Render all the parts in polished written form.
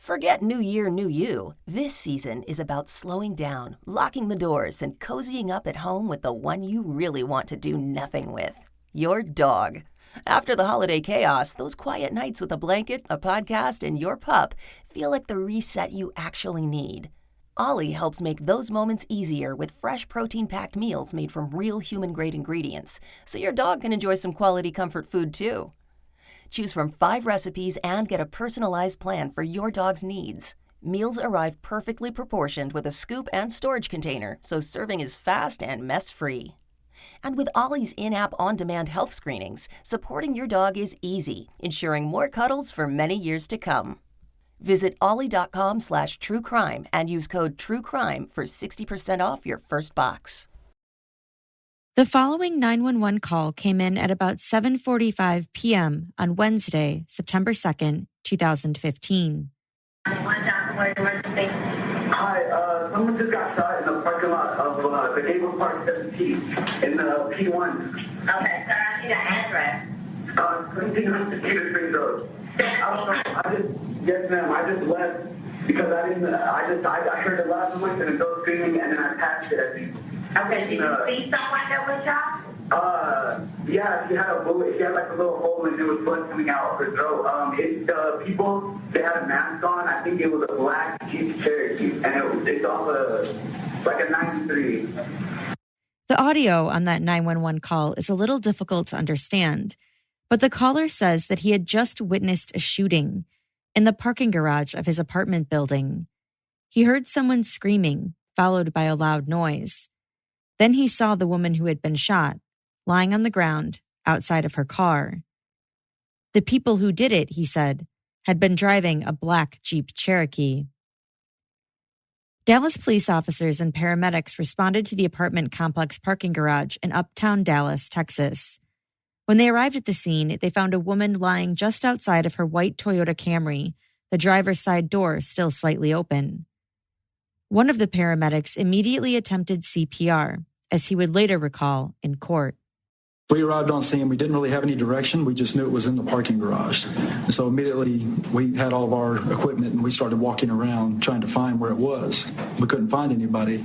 Forget New Year, New You. This season is about slowing down, locking the doors, and cozying up at home with the one you really want to do nothing with. Your dog. After the holiday chaos, those quiet nights with a blanket, a podcast, and your pup feel like the reset you actually need. Ollie helps make those moments easier with fresh protein-packed meals made from real human-grade ingredients, so your dog can enjoy some quality comfort food too. Choose from 5 recipes and get a personalized plan for your dog's needs. Meals arrive perfectly proportioned with a scoop and storage container, so serving is fast and mess-free. And with Ollie's in-app on-demand health screenings, supporting your dog is easy, ensuring more cuddles for many years to come. Visit ollie.com/truecrime and use code TRUECRIME for 60% off your first box. The following 911 call came in at about 7:45 p.m. on Wednesday, September 2nd, 2015. Hi, someone just got shot in the parking lot of the Gable Park 17 in the P1. Okay, sir, I need an address. 1700 Cedar Spring Road. Yes, ma'am. I just left because I heard the last noise and a dog screaming, and then I passed it. I think. Okay, did you see someone that was shot? Yeah, she had a bullet. She had like a little hole, and there was blood coming out of her throat. People, they had a mask on. I think it was a black Jeep Cherokee, and it's off like a 93. The audio on that 911 call is a little difficult to understand, but the caller says that he had just witnessed a shooting in the parking garage of his apartment building. He heard someone screaming, followed by a loud noise. Then he saw the woman who had been shot, lying on the ground outside of her car. The people who did it, he said, had been driving a black Jeep Cherokee. Dallas police officers and paramedics responded to the apartment complex parking garage in uptown Dallas, Texas. When they arrived at the scene, they found a woman lying just outside of her white Toyota Camry, the driver's side door still slightly open. One of the paramedics immediately attempted CPR, as he would later recall in court. We arrived on scene. We didn't really have any direction. We just knew it was in the parking garage. And so immediately we had all of our equipment and we started walking around trying to find where it was. We couldn't find anybody.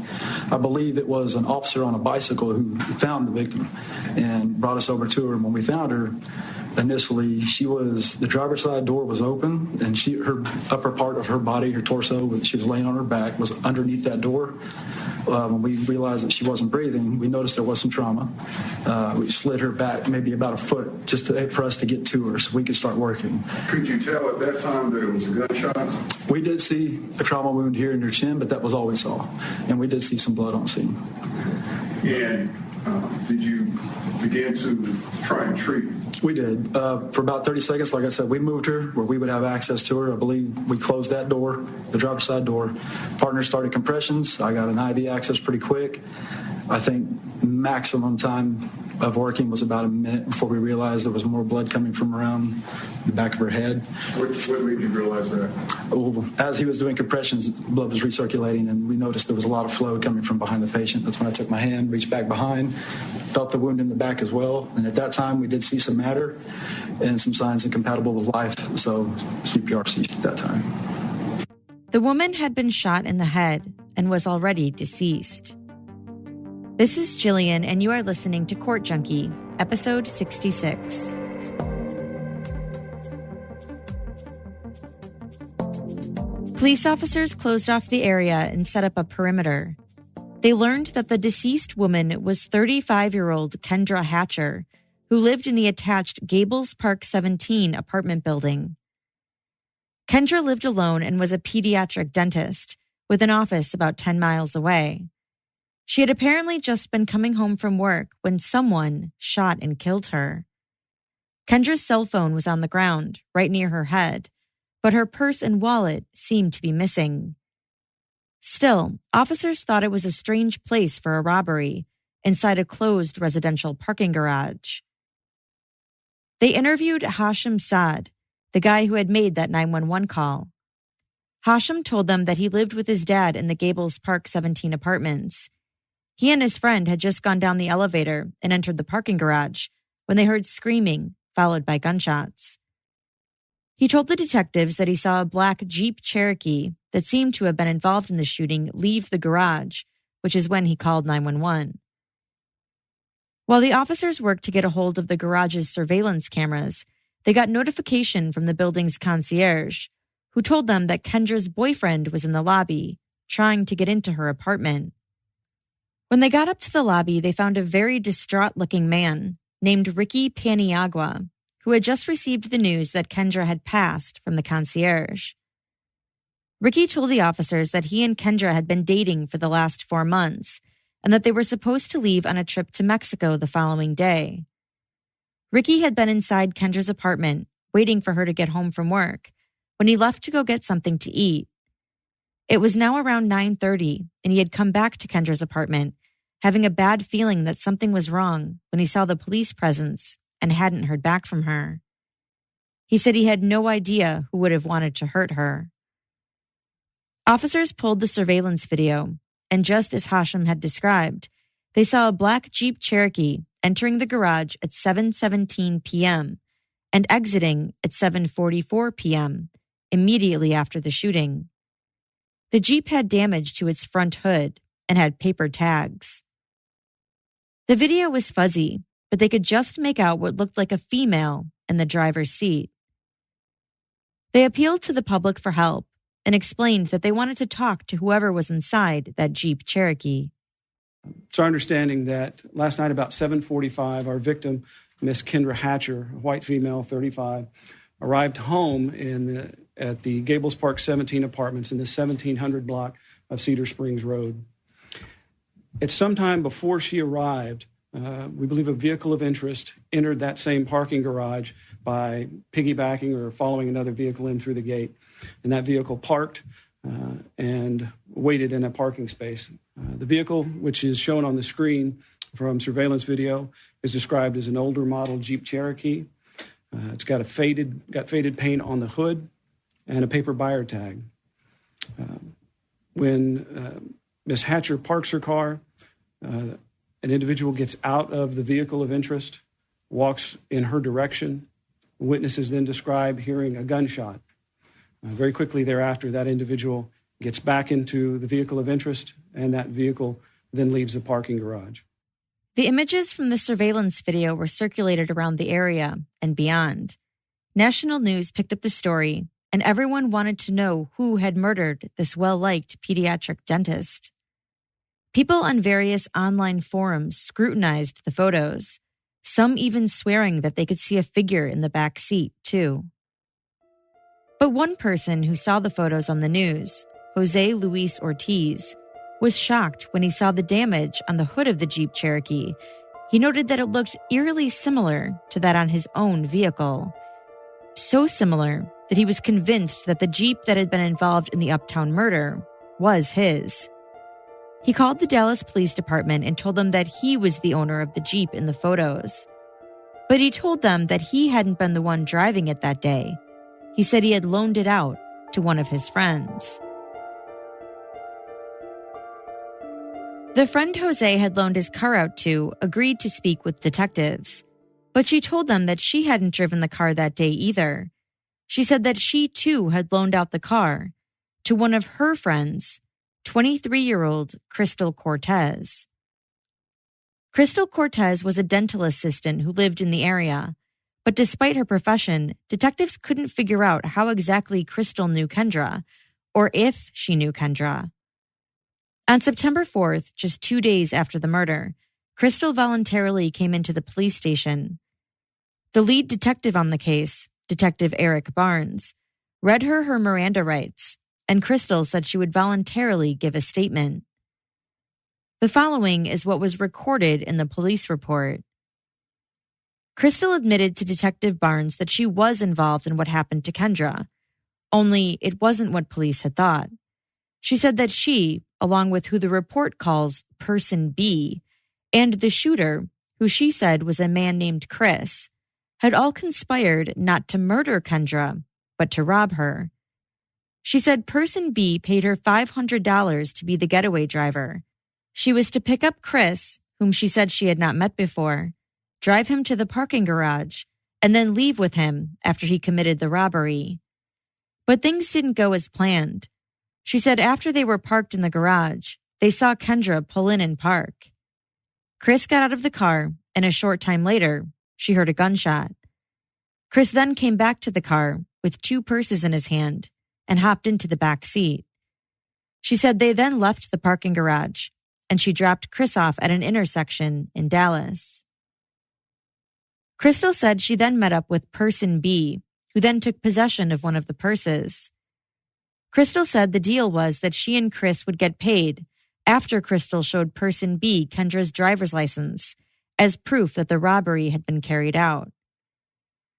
I believe it was an officer on a bicycle who found the victim and brought us over to her. And when we found her, initially, the driver's side door was open, and her upper part of her body, her torso, she was laying on her back, was underneath that door. When we realized that she wasn't breathing, we noticed there was some trauma. We slid her back maybe about a foot just for us to get to her so we could start working. Could you tell at that time that it was a gunshot? We did see a trauma wound here in her chin, but that was all we saw. And we did see some blood on scene. And did you begin to try and treat? We did. For about 30 seconds, like I said, we moved her where we would have access to her. I believe we closed that door, the driver's side door. Partner started compressions. I got an IV access pretty quick. I think maximum time of working was about a minute before we realized there was more blood coming from around the back of her head. What made you realize that? Well, as he was doing compressions, blood was recirculating, and we noticed there was a lot of flow coming from behind the patient. That's when I took my hand, reached back behind, felt the wound in the back as well. And at that time, we did see some matter and some signs incompatible with life, so CPR ceased at that time. The woman had been shot in the head and was already deceased. This is Jillian, and you are listening to Court Junkie, episode 66. Police officers closed off the area and set up a perimeter. They learned that the deceased woman was 35-year-old Kendra Hatcher, who lived in the attached Gables Park 17 apartment building. Kendra lived alone and was a pediatric dentist, with an office about 10 miles away. She had apparently just been coming home from work when someone shot and killed her. Kendra's cell phone was on the ground, right near her head, but her purse and wallet seemed to be missing. Still, officers thought it was a strange place for a robbery, inside a closed residential parking garage. They interviewed Hashim Saad, the guy who had made that 911 call. Hashim told them that he lived with his dad in the Gables Park 17 apartments. He and his friend had just gone down the elevator and entered the parking garage when they heard screaming, followed by gunshots. He told the detectives that he saw a black Jeep Cherokee that seemed to have been involved in the shooting leave the garage, which is when he called 911. While the officers worked to get a hold of the garage's surveillance cameras, they got notification from the building's concierge, who told them that Kendra's boyfriend was in the lobby, trying to get into her apartment. When they got up to the lobby, they found a very distraught-looking man named Ricky Paniagua, who had just received the news that Kendra had passed from the concierge. Ricky told the officers that he and Kendra had been dating for the last 4 months and that they were supposed to leave on a trip to Mexico the following day. Ricky had been inside Kendra's apartment, waiting for her to get home from work, when he left to go get something to eat. It was now around 9:30, and he had come back to Kendra's apartment, having a bad feeling that something was wrong when he saw the police presence and hadn't heard back from her. He said he had no idea who would have wanted to hurt her. Officers pulled the surveillance video, and just as Hashem had described, they saw a black Jeep Cherokee entering the garage at 7:17 p.m. and exiting at 7:44 p.m., immediately after the shooting. The Jeep had damage to its front hood and had paper tags. The video was fuzzy, but they could just make out what looked like a female in the driver's seat. They appealed to the public for help and explained that they wanted to talk to whoever was inside that Jeep Cherokee. It's our understanding that last night about 7:45, our victim, Miss Kendra Hatcher, a white female, 35, arrived home at the Gables Park 17 apartments in the 1700 block of Cedar Springs Road. At some time before she arrived, we believe a vehicle of interest entered that same parking garage by piggybacking or following another vehicle in through the gate. And that vehicle parked and waited in a parking space. The vehicle, which is shown on the screen from surveillance video, is described as an older model Jeep Cherokee. It's got faded paint on the hood and a paper buyer tag. When Ms. Hatcher parks her car, an individual gets out of the vehicle of interest, walks in her direction. Witnesses then describe hearing a gunshot. Very quickly thereafter, that individual gets back into the vehicle of interest, and that vehicle then leaves the parking garage. The images from the surveillance video were circulated around the area and beyond. National news picked up the story, and everyone wanted to know who had murdered this well-liked pediatric dentist. People on various online forums scrutinized the photos, some even swearing that they could see a figure in the back seat, too. But one person who saw the photos on the news, Jose Luis Ortiz, was shocked when he saw the damage on the hood of the Jeep Cherokee. He noted that it looked eerily similar to that on his own vehicle. So similar that he was convinced that the Jeep that had been involved in the Uptown murder was his. He called the Dallas Police Department and told them that he was the owner of the Jeep in the photos. But he told them that he hadn't been the one driving it that day. He said he had loaned it out to one of his friends. The friend Jose had loaned his car out to agreed to speak with detectives, but she told them that she hadn't driven the car that day either. She said that she too had loaned out the car to one of her friends, 23-year-old Crystal Cortez. Crystal Cortez was a dental assistant who lived in the area, but despite her profession, detectives couldn't figure out how exactly Crystal knew Kendra, or if she knew Kendra. On September 4th, just 2 days after the murder, Crystal voluntarily came into the police station. The lead detective on the case, Detective Eric Barnes, read her Miranda rights, and Crystal said she would voluntarily give a statement. The following is what was recorded in the police report. Crystal admitted to Detective Barnes that she was involved in what happened to Kendra, only it wasn't what police had thought. She said that she, along with who the report calls Person B, and the shooter, who she said was a man named Chris, had all conspired not to murder Kendra, but to rob her. She said Person B paid her $500 to be the getaway driver. She was to pick up Chris, whom she said she had not met before, drive him to the parking garage, and then leave with him after he committed the robbery. But things didn't go as planned. She said after they were parked in the garage, they saw Kendra pull in and park. Chris got out of the car, and a short time later, she heard a gunshot. Chris then came back to the car with 2 purses in his hand and hopped into the back seat. She said they then left the parking garage, and she dropped Chris off at an intersection in Dallas. Crystal said she then met up with Person B, who then took possession of one of the purses. Crystal said the deal was that she and Chris would get paid after Crystal showed Person B Kendra's driver's license as proof that the robbery had been carried out.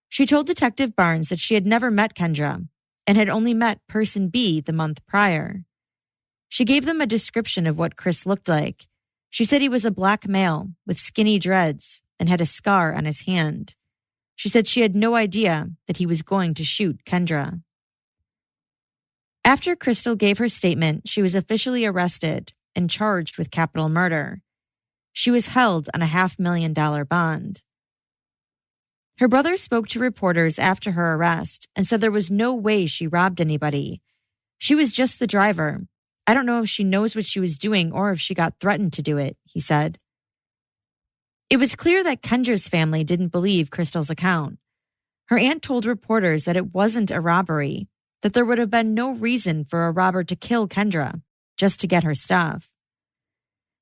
She told Detective Barnes that she had never met Kendra and had only met Person B the month prior. She gave them a description of what Chris looked like. She said he was a black male with skinny dreads and had a scar on his hand. She said she had no idea that he was going to shoot Kendra. After Crystal gave her statement, she was officially arrested and charged with capital murder. She was held on a $500,000 bond. Her brother spoke to reporters after her arrest and said there was no way she robbed anybody. She was just the driver. I don't know if she knows what she was doing or if she got threatened to do it, he said. It was clear that Kendra's family didn't believe Crystal's account. Her aunt told reporters that it wasn't a robbery, that there would have been no reason for a robber to kill Kendra just to get her stuff.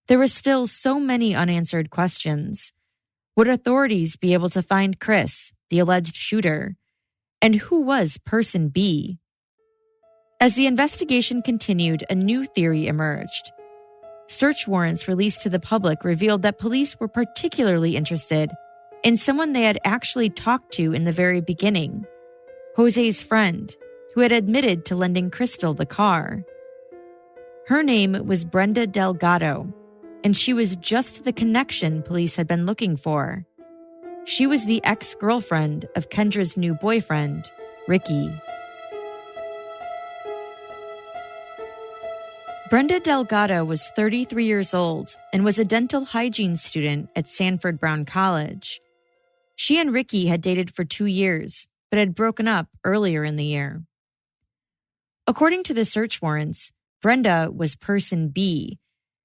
There were still so many unanswered questions. Would authorities be able to find Chris, the alleged shooter? And who was Person B? As the investigation continued, a new theory emerged. Search warrants released to the public revealed that police were particularly interested in someone they had actually talked to in the very beginning, Jose's friend, who had admitted to lending Crystal the car. Her name was Brenda Delgado, and she was just the connection police had been looking for. She was the ex-girlfriend of Kendra's new boyfriend, Ricky. Brenda Delgado was 33 years old and was a dental hygiene student at Sanford Brown College. She and Ricky had dated for 2 years, but had broken up earlier in the year. According to the search warrants, Brenda was Person B.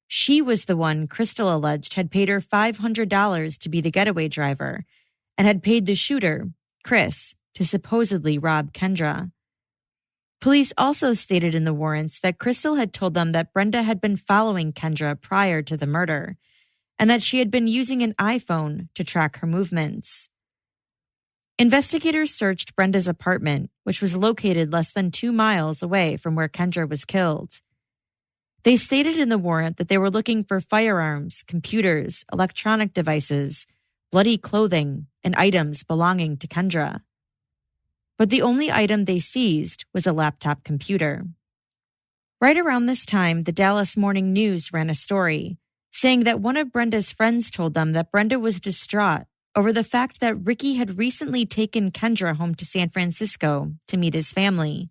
She was the one Crystal alleged had paid her $500 to be the getaway driver and had paid the shooter, Chris, to supposedly rob Kendra. Police also stated in the warrants that Crystal had told them that Brenda had been following Kendra prior to the murder and that she had been using an iPhone to track her movements. Investigators searched Brenda's apartment, which was located less than 2 miles away from where Kendra was killed. They stated in the warrant that they were looking for firearms, computers, electronic devices, bloody clothing, and items belonging to Kendra. But the only item they seized was a laptop computer. Right around this time, the Dallas Morning News ran a story saying that one of Brenda's friends told them that Brenda was distraught over the fact that Ricky had recently taken Kendra home to San Francisco to meet his family.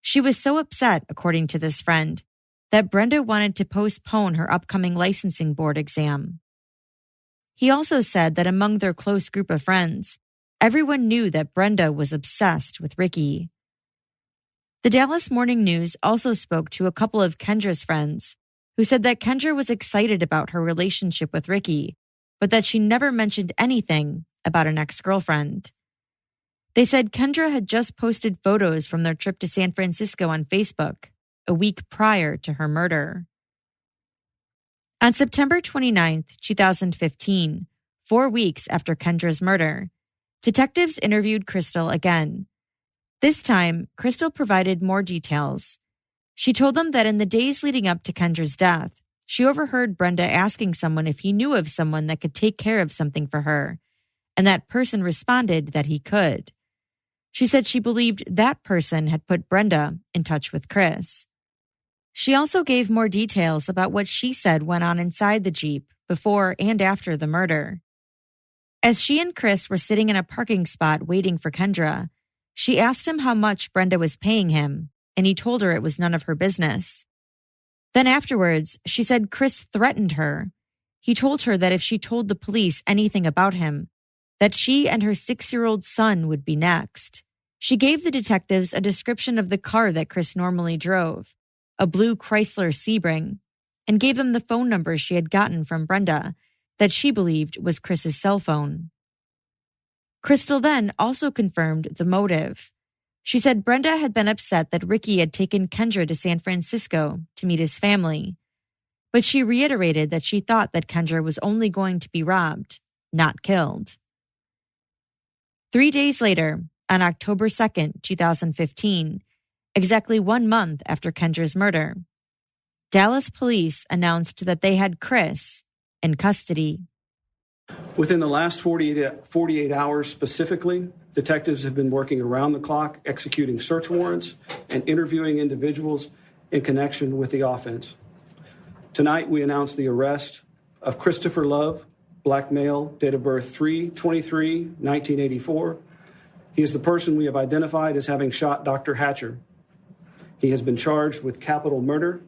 She was so upset, according to this friend, that Brenda wanted to postpone her upcoming licensing board exam. He also said that among their close group of friends, everyone knew that Brenda was obsessed with Ricky. The Dallas Morning News also spoke to a couple of Kendra's friends who said that Kendra was excited about her relationship with Ricky, but that she never mentioned anything about an ex-girlfriend. They said Kendra had just posted photos from their trip to San Francisco on Facebook a week prior to her murder. On September 29, 2015, 4 weeks after Kendra's murder, detectives interviewed Crystal again. This time, Crystal provided more details. She told them that in the days leading up to Kendra's death, she overheard Brenda asking someone if he knew of someone that could take care of something for her, and that person responded that he could. She said she believed that person had put Brenda in touch with Chris. She also gave more details about what she said went on inside the Jeep before and after the murder. As she and Chris were sitting in a parking spot waiting for Kendra, she asked him how much Brenda was paying him, and he told her it was none of her business. Then afterwards, she said Chris threatened her. He told her that if she told the police anything about him, that she and her 6-year-old son would be next. She gave the detectives a description of the car that Chris normally drove, a blue Chrysler Sebring, and gave them the phone number she had gotten from Brenda that she believed was Chris's cell phone. Crystal then also confirmed the motive. She said Brenda had been upset that Ricky had taken Kendra to San Francisco to meet his family, but she reiterated that she thought that Kendra was only going to be robbed, not killed. 3 days later, on October 2nd, 2015, exactly 1 month after Kendra's murder, Dallas police announced that they had Chris in custody. Within the last 48 hours specifically, detectives have been working around the clock, executing search warrants and interviewing individuals in connection with the offense. Tonight, we announced the arrest of Christopher Love, black male, date of birth 3/23/1984. He is the person we have identified as having shot Dr. Hatcher. He has been charged with capital murder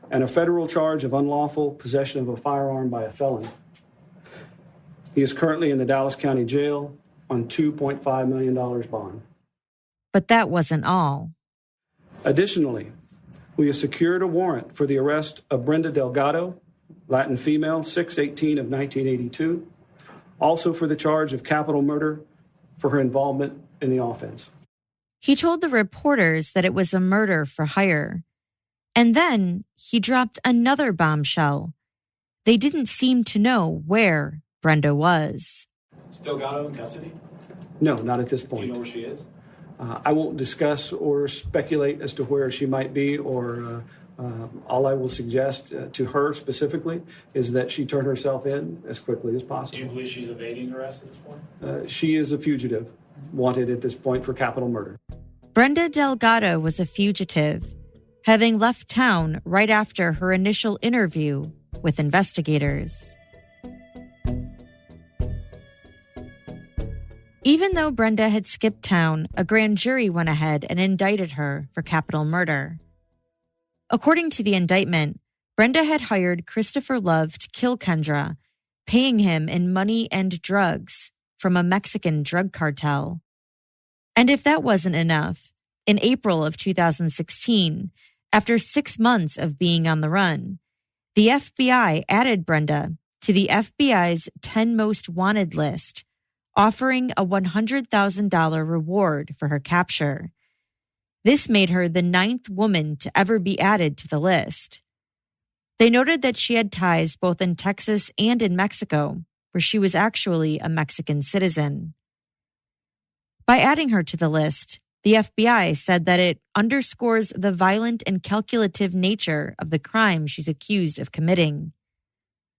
and a federal charge of unlawful possession of a firearm by a felon. He is currently in the Dallas County Jail on $2.5 million bond. But that wasn't all. Additionally, we have secured a warrant for the arrest of Brenda Delgado, Latin female, 6/18 of 1982, also for the charge of capital murder for her involvement in the offense. He told the reporters that it was a murder for hire. And then he dropped another bombshell. They didn't seem to know where Brenda was. Is Delgado in custody? No, not at this point. Do you know where she is? I won't discuss or speculate as to where she might be, or all I will suggest to her specifically is that she turn herself in as quickly as possible. Do you believe she's evading arrest at this point? She is a fugitive, wanted at this point for capital murder. Brenda Delgado was a fugitive, having left town right after her initial interview with investigators. Even though Brenda had skipped town, a grand jury went ahead and indicted her for capital murder. According to the indictment, Brenda had hired Christopher Love to kill Kendra, paying him in money and drugs from a Mexican drug cartel. And if that wasn't enough, in April of 2016, after 6 months of being on the run, the FBI added Brenda to the FBI's 10 Most Wanted list, offering a $100,000 reward for her capture. This made her the 9th woman to ever be added to the list. They noted that she had ties both in Texas and in Mexico, where she was actually a Mexican citizen. By adding her to the list, the FBI said that it underscores the violent and calculative nature of the crime she's accused of committing.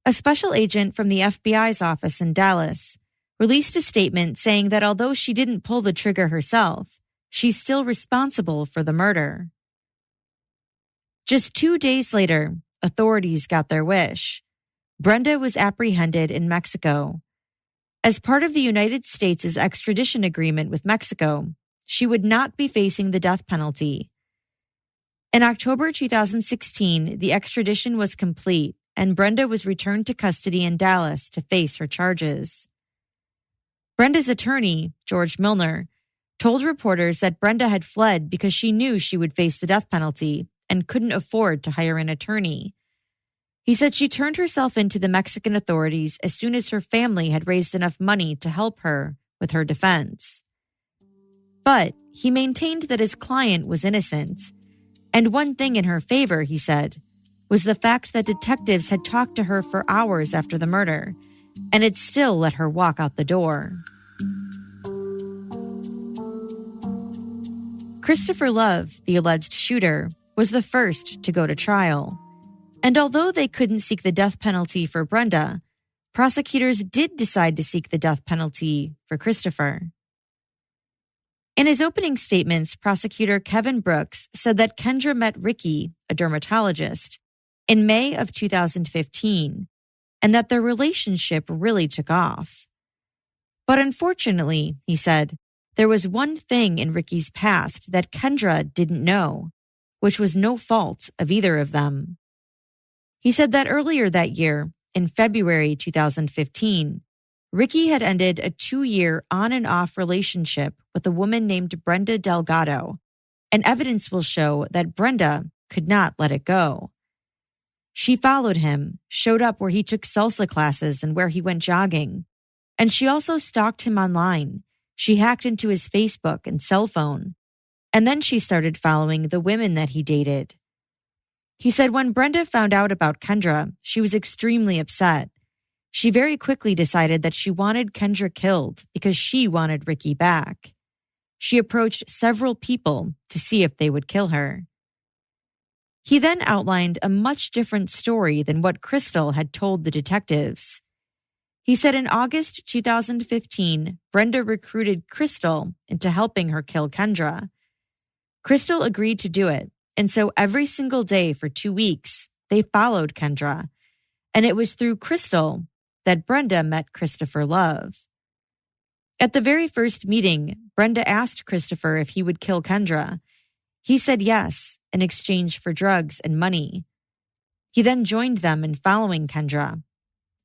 A special agent from the FBI's office in Dallas released a statement saying that although she didn't pull the trigger herself, she's still responsible for the murder. Just 2 days later, authorities got their wish. Brenda was apprehended in Mexico. As part of the United States' extradition agreement with Mexico, she would not be facing the death penalty. In October 2016, the extradition was complete, and Brenda was returned to custody in Dallas to face her charges. Brenda's attorney, George Milner, told reporters that Brenda had fled because she knew she would face the death penalty and couldn't afford to hire an attorney. He said she turned herself into the Mexican authorities as soon as her family had raised enough money to help her with her defense. But he maintained that his client was innocent. And one thing in her favor, he said, was the fact that detectives had talked to her for hours after the murder and had still let her walk out the door. Christopher Love, the alleged shooter, was the first to go to trial. And although they couldn't seek the death penalty for Brenda, prosecutors did decide to seek the death penalty for Christopher. In his opening statements, prosecutor Kevin Brooks said that Kendra met Ricky, a dermatologist, in May of 2015, and that their relationship really took off. But unfortunately, he said, there was one thing in Ricky's past that Kendra didn't know, which was no fault of either of them. He said that earlier that year, in February 2015, Ricky had ended a 2-year on and off relationship with a woman named Brenda Delgado, and evidence will show that Brenda could not let it go. She followed him, showed up where he took salsa classes and where he went jogging, and she also stalked him online. She hacked into his Facebook and cell phone, and then she started following the women that he dated. He said when Brenda found out about Kendra, she was extremely upset. She very quickly decided that she wanted Kendra killed because she wanted Ricky back. She approached several people to see if they would kill her. He then outlined a much different story than what Crystal had told the detectives. He said in August 2015, Brenda recruited Crystal into helping her kill Kendra. Crystal agreed to do it, and so every single day for 2 weeks, they followed Kendra. And it was through Crystal that Brenda met Christopher Love. At the very first meeting, Brenda asked Christopher if he would kill Kendra. He said yes, in exchange for drugs and money. He then joined them in following Kendra,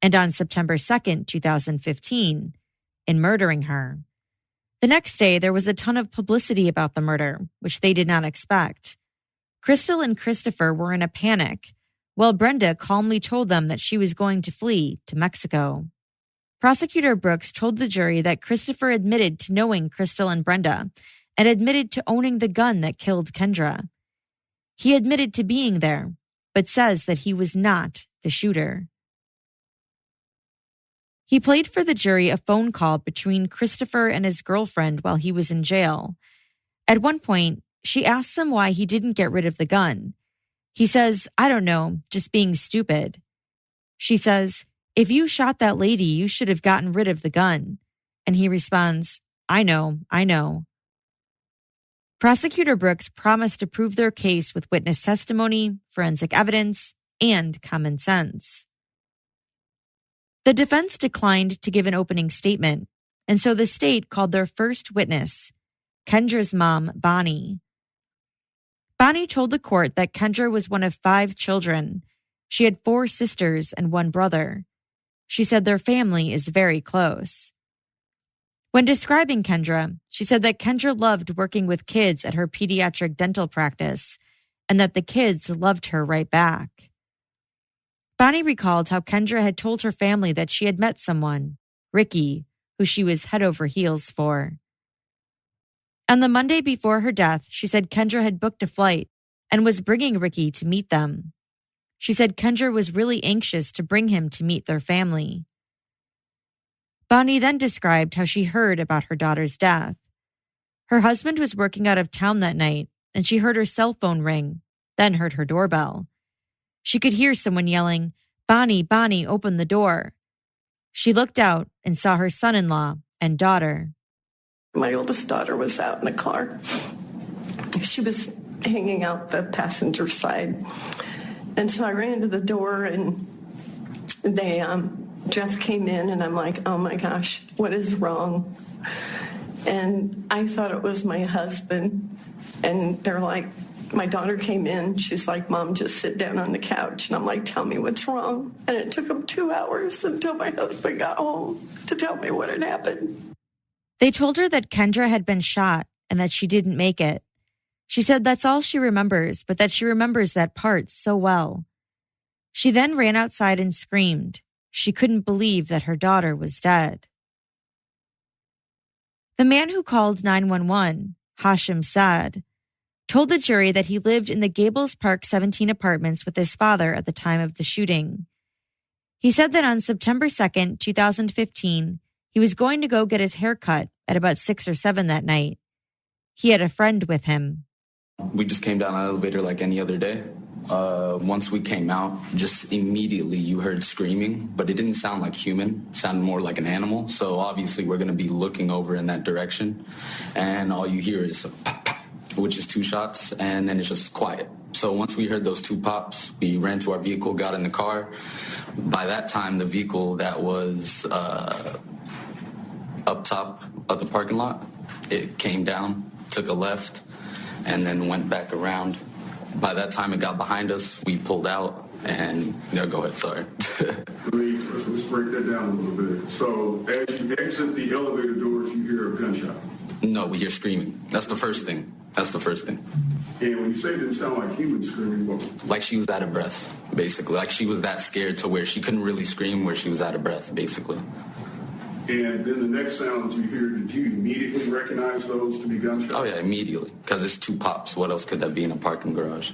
and on September 2nd, 2015, in murdering her. The next day, there was a ton of publicity about the murder, which they did not expect. Crystal and Christopher were in a panic, while Brenda calmly told them that she was going to flee to Mexico. Prosecutor Brooks told the jury that Christopher admitted to knowing Crystal and Brenda and admitted to owning the gun that killed Kendra. He admitted to being there, but says that he was not the shooter. He played for the jury a phone call between Christopher and his girlfriend while he was in jail. At one point, she asks him why he didn't get rid of the gun. He says, "I don't know, just being stupid." She says, "If you shot that lady, you should have gotten rid of the gun." And he responds, I know. Prosecutor Brooks promised to prove their case with witness testimony, forensic evidence, and common sense. The defense declined to give an opening statement, and so the state called their first witness, Kendra's mom, Bonnie. Bonnie told the court that Kendra was one of 5 children. She had 4 sisters and 1 brother. She said their family is very close. When describing Kendra, she said that Kendra loved working with kids at her pediatric dental practice and that the kids loved her right back. Bonnie recalled how Kendra had told her family that she had met someone, Ricky, who she was head over heels for. On the Monday before her death, she said Kendra had booked a flight and was bringing Ricky to meet them. She said Kendra was really anxious to bring him to meet their family. Bonnie then described how she heard about her daughter's death. Her husband was working out of town that night, and she heard her cell phone ring, then heard her doorbell. She could hear someone yelling, "Bonnie, Bonnie, open the door." She looked out and saw her son-in-law and daughter. My oldest daughter was out in a car. She was hanging out the passenger side. And so I ran to the door and Jeff came in and I'm like, oh my gosh, what is wrong? And I thought it was my husband. And they're like, my daughter came in. She's like, Mom, just sit down on the couch. And I'm like, tell me what's wrong. And it took them 2 hours until my husband got home to tell me what had happened. They told her that Kendra had been shot and that she didn't make it. She said that's all she remembers, but that she remembers that part so well. She then ran outside and screamed. She couldn't believe that her daughter was dead. The man who called 911, Hashim Saad, told the jury that he lived in the Gables Park 17 apartments with his father at the time of the shooting. He said that on September 2nd, 2015, he was going to go get his hair cut at about 6 or 7 that night. He had a friend with him. We just came down an elevator like any other day. Once we came out, just immediately you heard screaming, but it didn't sound like human. It sounded more like an animal. So obviously we're going to be looking over in that direction. And all you hear is a pop, pop, which is 2 shots, and then it's just quiet. So once we heard those 2 pops, we ran to our vehicle, got in the car. By that time, the vehicle that was up top of the parking lot, it came down, took a left, and then went back around. By that time, it got behind us. We pulled out, And go ahead, sorry. Let's break that down a little bit. So as you exit the elevator doors, you hear a gunshot. No, we hear screaming. That's the first thing. And when you say it didn't sound like human screaming, what? Like she was out of breath, basically. Like she was that scared to where she couldn't really scream, where she was out of breath, basically. And then the next sounds you hear, did you immediately recognize those to be gunshots? Oh, yeah, immediately. Because it's 2 pops. What else could that be in a parking garage?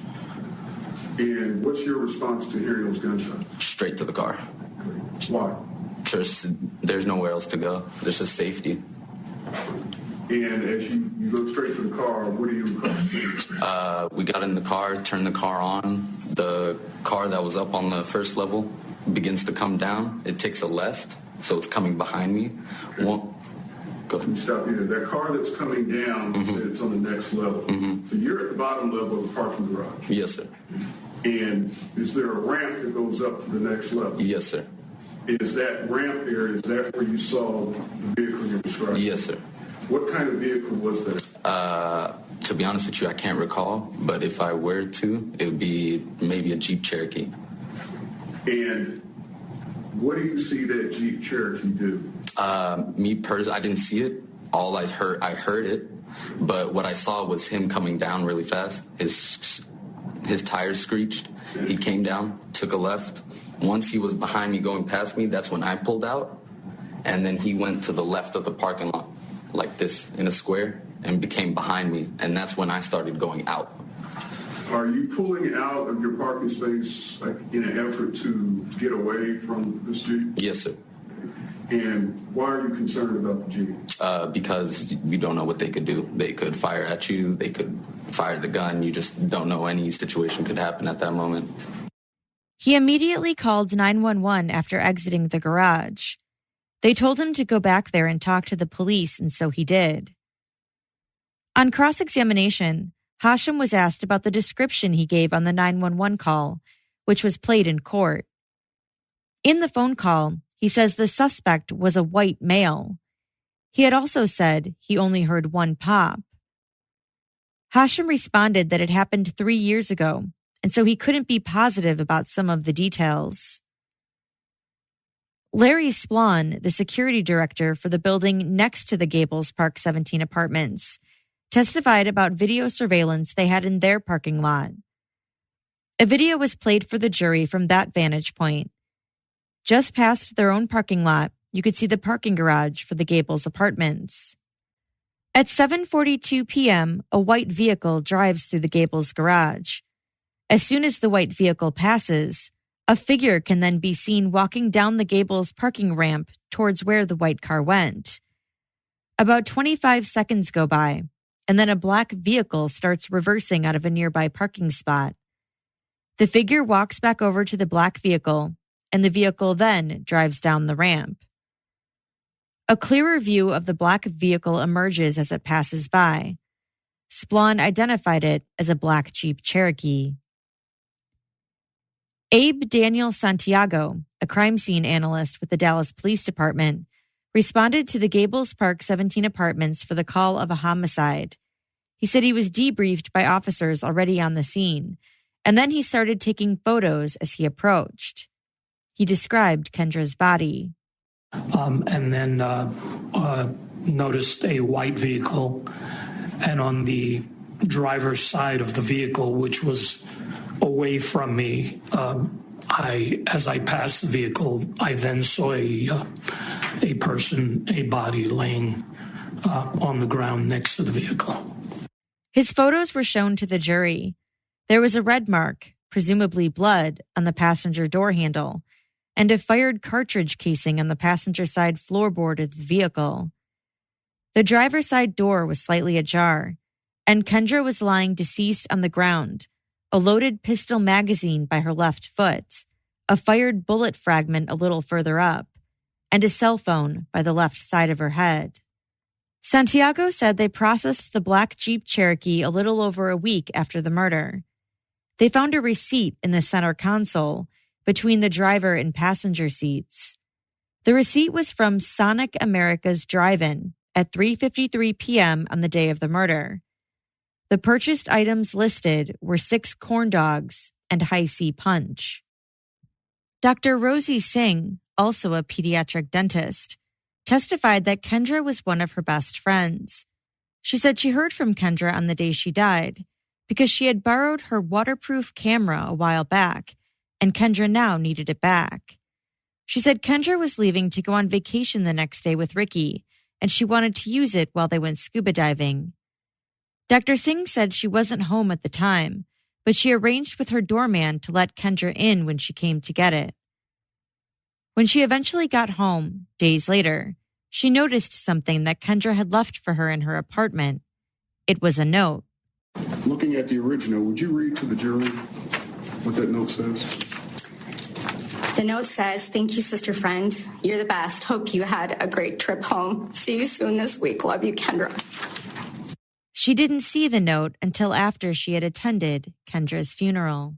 And what's your response to hearing those gunshots? Straight to the car. Why? There's nowhere else to go. There's just safety. And as you go straight to the car, what do you we got in the car, turned the car on. The car that was up on the first level begins to come down. It takes a left, so it's coming behind me. Go ahead. Stop you there. That car that's coming down, you said it's on the next level. So you're at the bottom level of the parking garage. Yes, sir. And is there a ramp that goes up to the next level? Yes, sir. Is that ramp area, is that where you saw the vehicle you're describing? Yes, sir. What kind of vehicle was that? To be honest with you, I can't recall. But if I were to, it would be maybe a Jeep Cherokee. And what do you see that Jeep Cherokee do? Me personally, I didn't see it. All I heard it. But what I saw was him coming down really fast. His tires screeched. He came down, took a left. Once he was behind me going past me, that's when I pulled out. And then he went to the left of the parking lot, like this, in a square, and became behind me. And that's when I started going out. Are you pulling out of your parking space in an effort to get away from this Jeep? Yes, sir. And why are you concerned about the Jeep? Because you don't know what they could do. They could fire at you. They could fire the gun. You just don't know, any situation could happen at that moment. He immediately called 911 after exiting the garage. They told him to go back there and talk to the police, and so he did. On cross-examination, Hashem was asked about the description he gave on the 911 call, which was played in court. In the phone call, he says the suspect was a white male. He had also said he only heard 1 pop. Hashem responded that it happened 3 years ago, and so he couldn't be positive about some of the details. Larry Splon, the security director for the building next to the Gables Park 17 apartments, testified about video surveillance they had in their parking lot. A video was played for the jury from that vantage point. Just past their own parking lot, you could see the parking garage for the Gables apartments. At 7:42 p.m., a white vehicle drives through the Gables garage. As soon as the white vehicle passes, a figure can then be seen walking down the Gables parking ramp towards where the white car went. About 25 seconds go by, and then a black vehicle starts reversing out of a nearby parking spot. The figure walks back over to the black vehicle, and the vehicle then drives down the ramp. A clearer view of the black vehicle emerges as it passes by. Splon identified it as a black Jeep Cherokee. Abe Daniel Santiago, a crime scene analyst with the Dallas Police Department, responded to the Gables Park 17 apartments for the call of a homicide. He said he was debriefed by officers already on the scene, and then he started taking photos as he approached. He described Kendra's body. And then noticed a white vehicle, and on the driver's side of the vehicle, which was away from me, as I passed the vehicle, I then saw a person, a body laying on the ground next to the vehicle. His photos were shown to the jury. There was a red mark, presumably blood, on the passenger door handle, and a fired cartridge casing on the passenger side floorboard of the vehicle. The driver's side door was slightly ajar, and Kendra was lying deceased on the ground, a loaded pistol magazine by her left foot, a fired bullet fragment a little further up, and a cell phone by the left side of her head. Santiago said they processed the black Jeep Cherokee a little over a week after the murder. They found a receipt in the center console between the driver and passenger seats. The receipt was from Sonic America's Drive-In at 3:53 p.m. on the day of the murder. The purchased items listed were 6 corn dogs and Hi-C punch. Dr. Rosie Singh, also a pediatric dentist, testified that Kendra was one of her best friends. She said she heard from Kendra on the day she died because she had borrowed her waterproof camera a while back, and Kendra now needed it back. She said Kendra was leaving to go on vacation the next day with Ricky, and she wanted to use it while they went scuba diving. Dr. Singh said she wasn't home at the time, but she arranged with her doorman to let Kendra in when she came to get it. When she eventually got home, days later, she noticed something that Kendra had left for her in her apartment. It was a note. Looking at the original, would you read to the jury what that note says? The note says, "Thank you, sister friend. You're the best. Hope you had a great trip home. See you soon this week. Love you, Kendra." She didn't see the note until after she had attended Kendra's funeral.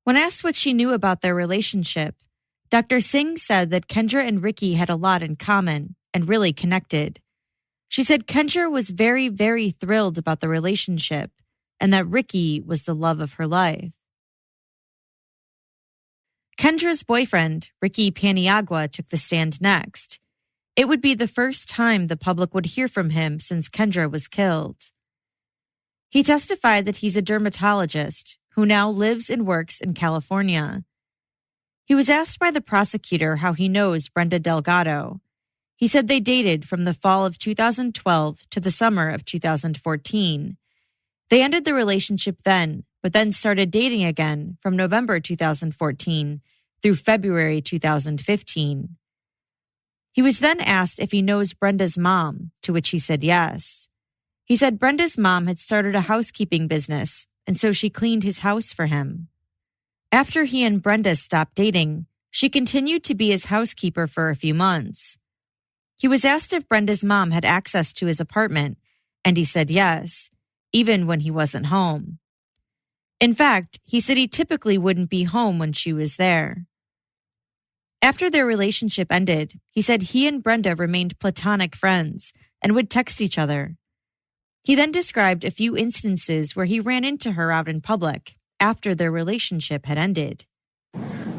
When asked what she knew about their relationship, Dr. Singh said that Kendra and Ricky had a lot in common and really connected. She said Kendra was very, very thrilled about the relationship and that Ricky was the love of her life. Kendra's boyfriend, Ricky Paniagua, took the stand next. It would be the first time the public would hear from him since Kendra was killed. He testified that he's a dermatologist who now lives and works in California. He was asked by the prosecutor how he knows Brenda Delgado. He said they dated from the fall of 2012 to the summer of 2014. They ended the relationship then, but then started dating again from November 2014 through February 2015. He was then asked if he knows Brenda's mom, to which he said yes. He said Brenda's mom had started a housekeeping business, and so she cleaned his house for him. After he and Brenda stopped dating, she continued to be his housekeeper for a few months. He was asked if Brenda's mom had access to his apartment, and he said yes, even when he wasn't home. In fact, he said he typically wouldn't be home when she was there. After their relationship ended, he said he and Brenda remained platonic friends and would text each other. He then described a few instances where he ran into her out in public after their relationship had ended.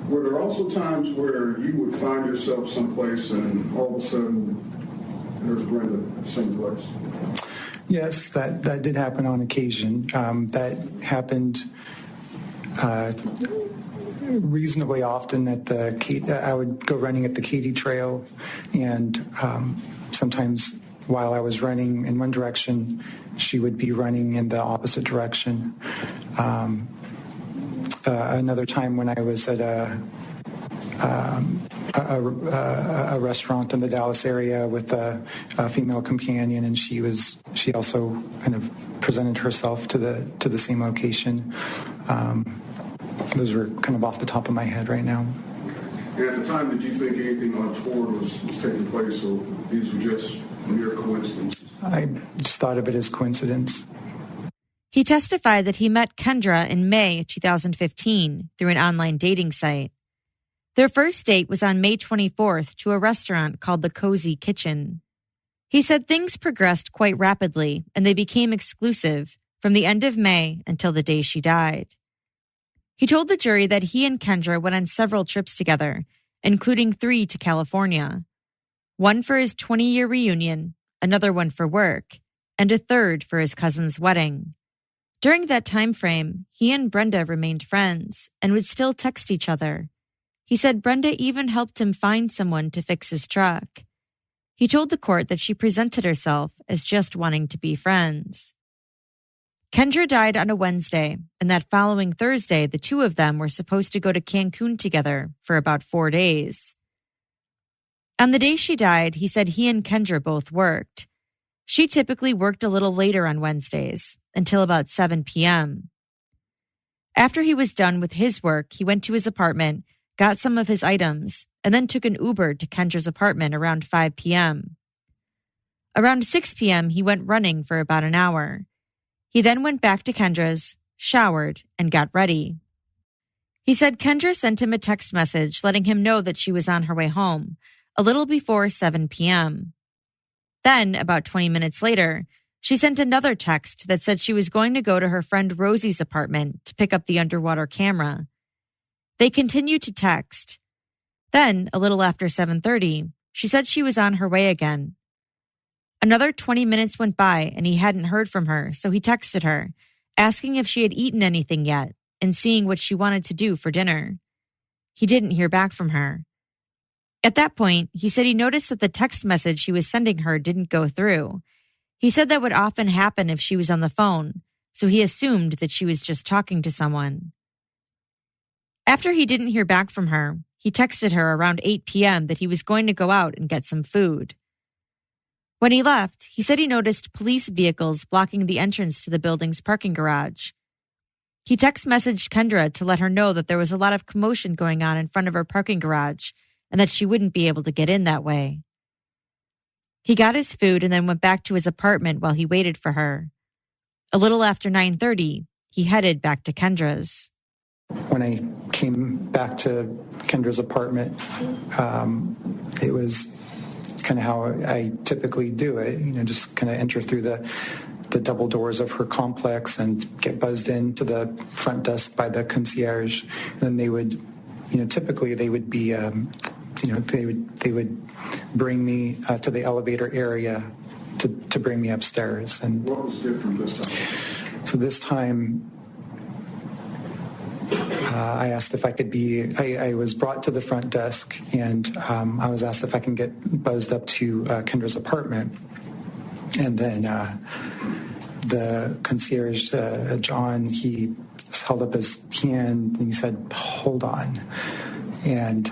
Were there also times where you would find yourself someplace and all of a sudden there's Brenda at the same place? Yes, that did happen on occasion. That happened reasonably often I would go running at the Katy Trail, and sometimes while I was running in one direction, she would be running in the opposite direction. Another time when I was at a restaurant in the Dallas area with a female companion, and she also kind of presented herself to the same location. Those were kind of off the top of my head right now. And at the time, did you think anything untoward was taking place, or these were just mere coincidences? I just thought of it as coincidence. He testified that he met Kendra in May 2015 through an online dating site. Their first date was on May 24th to a restaurant called the Cozy Kitchen. He said things progressed quite rapidly and they became exclusive from the end of May until the day she died. He told the jury that he and Kendra went on several trips together, including 3 to California. One for his 20-year reunion, another one for work, and a third for his cousin's wedding. During that time frame, he and Brenda remained friends and would still text each other. He said Brenda even helped him find someone to fix his truck. He told the court that she presented herself as just wanting to be friends. Kendra died on a Wednesday, and that following Thursday, the two of them were supposed to go to Cancun together for about 4 days. On the day she died, he said he and Kendra both worked. She typically worked a little later on Wednesdays, until about 7 p.m. After he was done with his work, he went to his apartment, got some of his items, and then took an Uber to Kendra's apartment around 5 p.m. Around 6 p.m., he went running for about an hour. He then went back to Kendra's, showered, and got ready. He said Kendra sent him a text message letting him know that she was on her way home, a little before 7 p.m. Then, about 20 minutes later, she sent another text that said she was going to go to her friend Rosie's apartment to pick up the underwater camera. They continued to text, Then, a little after 7:30, she said she was on her way again. Another 20 minutes went by and he hadn't heard from her, so he texted her, asking if she had eaten anything yet and seeing what she wanted to do for dinner. He didn't hear back from her. At that point, he said he noticed that the text message he was sending her didn't go through. He said that would often happen if she was on the phone, so he assumed that she was just talking to someone. After he didn't hear back from her, he texted her around 8 p.m. that he was going to go out and get some food. When he left, he said he noticed police vehicles blocking the entrance to the building's parking garage. He text messaged Kendra to let her know that there was a lot of commotion going on in front of her parking garage and that she wouldn't be able to get in that way. He got his food and then went back to his apartment while he waited for her. A little after 9:30, he headed back to Kendra's. When I came back to Kendra's apartment, it was kind of how I typically do it, just kind of enter through the double doors of her complex and get buzzed into the front desk by the concierge. And then they would, typically they would be, they would bring me to the elevator area to bring me upstairs. And what was different this time? So this time, I asked if I could I was brought to the front desk and I was asked if I can get buzzed up to Kendra's apartment. And then the concierge, John, he held up his hand and he said, "Hold on." And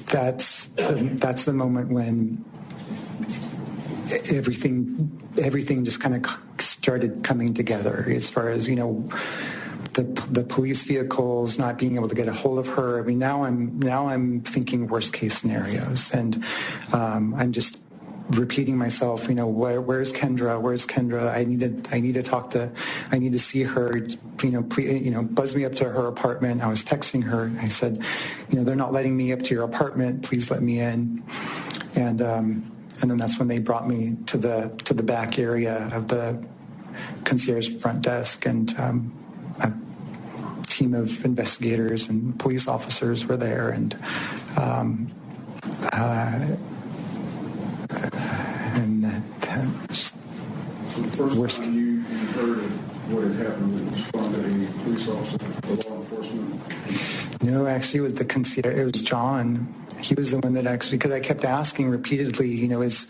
that's the moment when everything just kind of started coming together as far as, the police vehicles not being able to get a hold of her. I mean, now I'm thinking worst case scenarios, and I'm just repeating myself. Where's Kendra? Where's Kendra? I need to see her. Please, buzz me up to her apartment. I was texting her. I said, they're not letting me up to your apartment. Please let me in. And then that's when they brought me to the back area of the concierge front desk, and a team of investigators and police officers were there, and So the first time you heard of what had happened, it was from a police officer, the law enforcement? No, actually, it was the concierge. It was John. He was the one that actually, because I kept asking repeatedly, is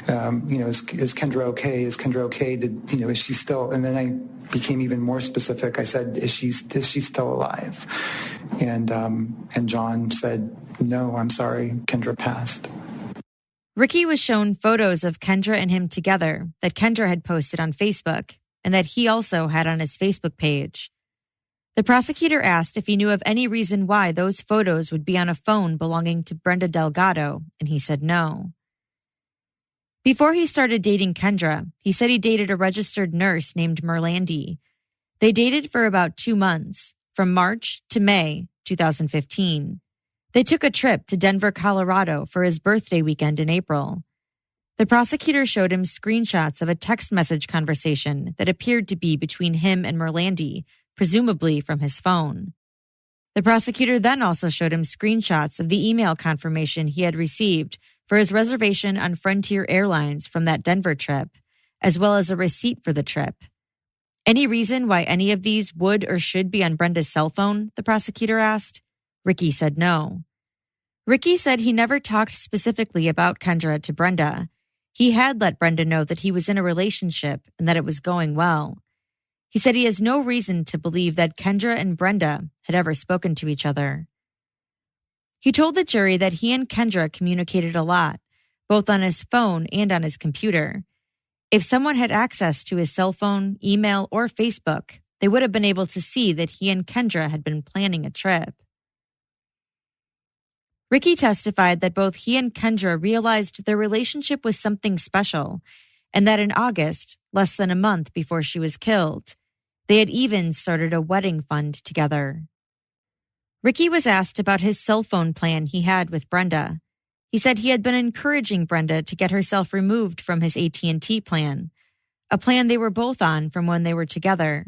Kendra okay? Is Kendra okay? Is she still? And then I became even more specific. I said, is she still alive? And John said, no, I'm sorry, Kendra passed. Ricky was shown photos of Kendra and him together that Kendra had posted on Facebook and that he also had on his Facebook page. The prosecutor asked if he knew of any reason why those photos would be on a phone belonging to Brenda Delgado, and he said no. Before he started dating Kendra, he said he dated a registered nurse named Merlandi. They dated for about 2 months, from March to May 2015. They took a trip to Denver, Colorado for his birthday weekend in April. The prosecutor showed him screenshots of a text message conversation that appeared to be between him and Merlandi, presumably from his phone. The prosecutor then also showed him screenshots of the email confirmation he had received for his reservation on Frontier Airlines from that Denver trip, as well as a receipt for the trip. Any reason why any of these would or should be on Brenda's cell phone, the prosecutor asked. Ricky said no. Ricky said he never talked specifically about Kendra to Brenda. He had let Brenda know that he was in a relationship and that it was going well. He said he has no reason to believe that Kendra and Brenda had ever spoken to each other. He told the jury that he and Kendra communicated a lot, both on his phone and on his computer. If someone had access to his cell phone, email, or Facebook, they would have been able to see that he and Kendra had been planning a trip. Ricky testified that both he and Kendra realized their relationship was something special, and that in August, less than a month before she was killed, they had even started a wedding fund together. Ricky was asked about his cell phone plan he had with Brenda. He said he had been encouraging Brenda to get herself removed from his AT&T plan, a plan they were both on from when they were together.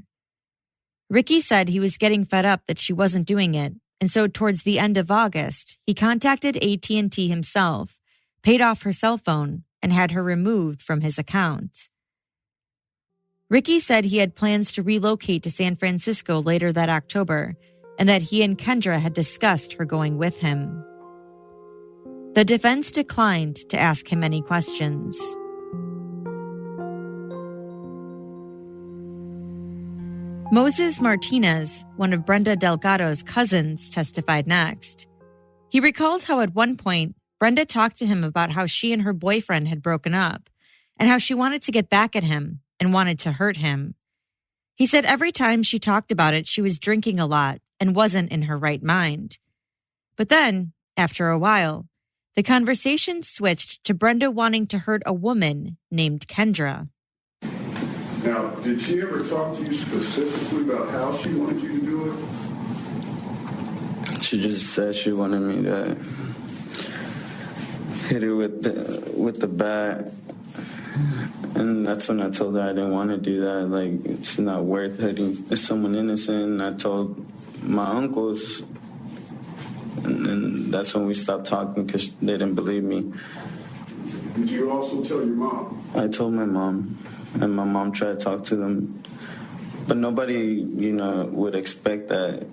Ricky said he was getting fed up that she wasn't doing it and so towards the end of August, he contacted AT&T himself, paid off her cell phone, and had her removed from his account. Ricky said he had plans to relocate to San Francisco later that October, and that he and Kendra had discussed her going with him. The defense declined to ask him any questions. Moses Martinez, one of Brenda Delgado's cousins, testified next. He recalled how at one point, Brenda talked to him about how she and her boyfriend had broken up and how she wanted to get back at him and wanted to hurt him. He said every time she talked about it, she was drinking a lot and wasn't in her right mind. But then, after a while, the conversation switched to Brenda wanting to hurt a woman named Kendra. Now, did she ever talk to you specifically about how she wanted you to do it? She just said she wanted me to hit her with the bat. And that's when I told her I didn't want to do that. Like, it's not worth hurting someone innocent. And I told my uncles, and that's when we stopped talking because they didn't believe me. Did you also tell your mom? I told my mom, and my mom tried to talk to them. But nobody, would expect that.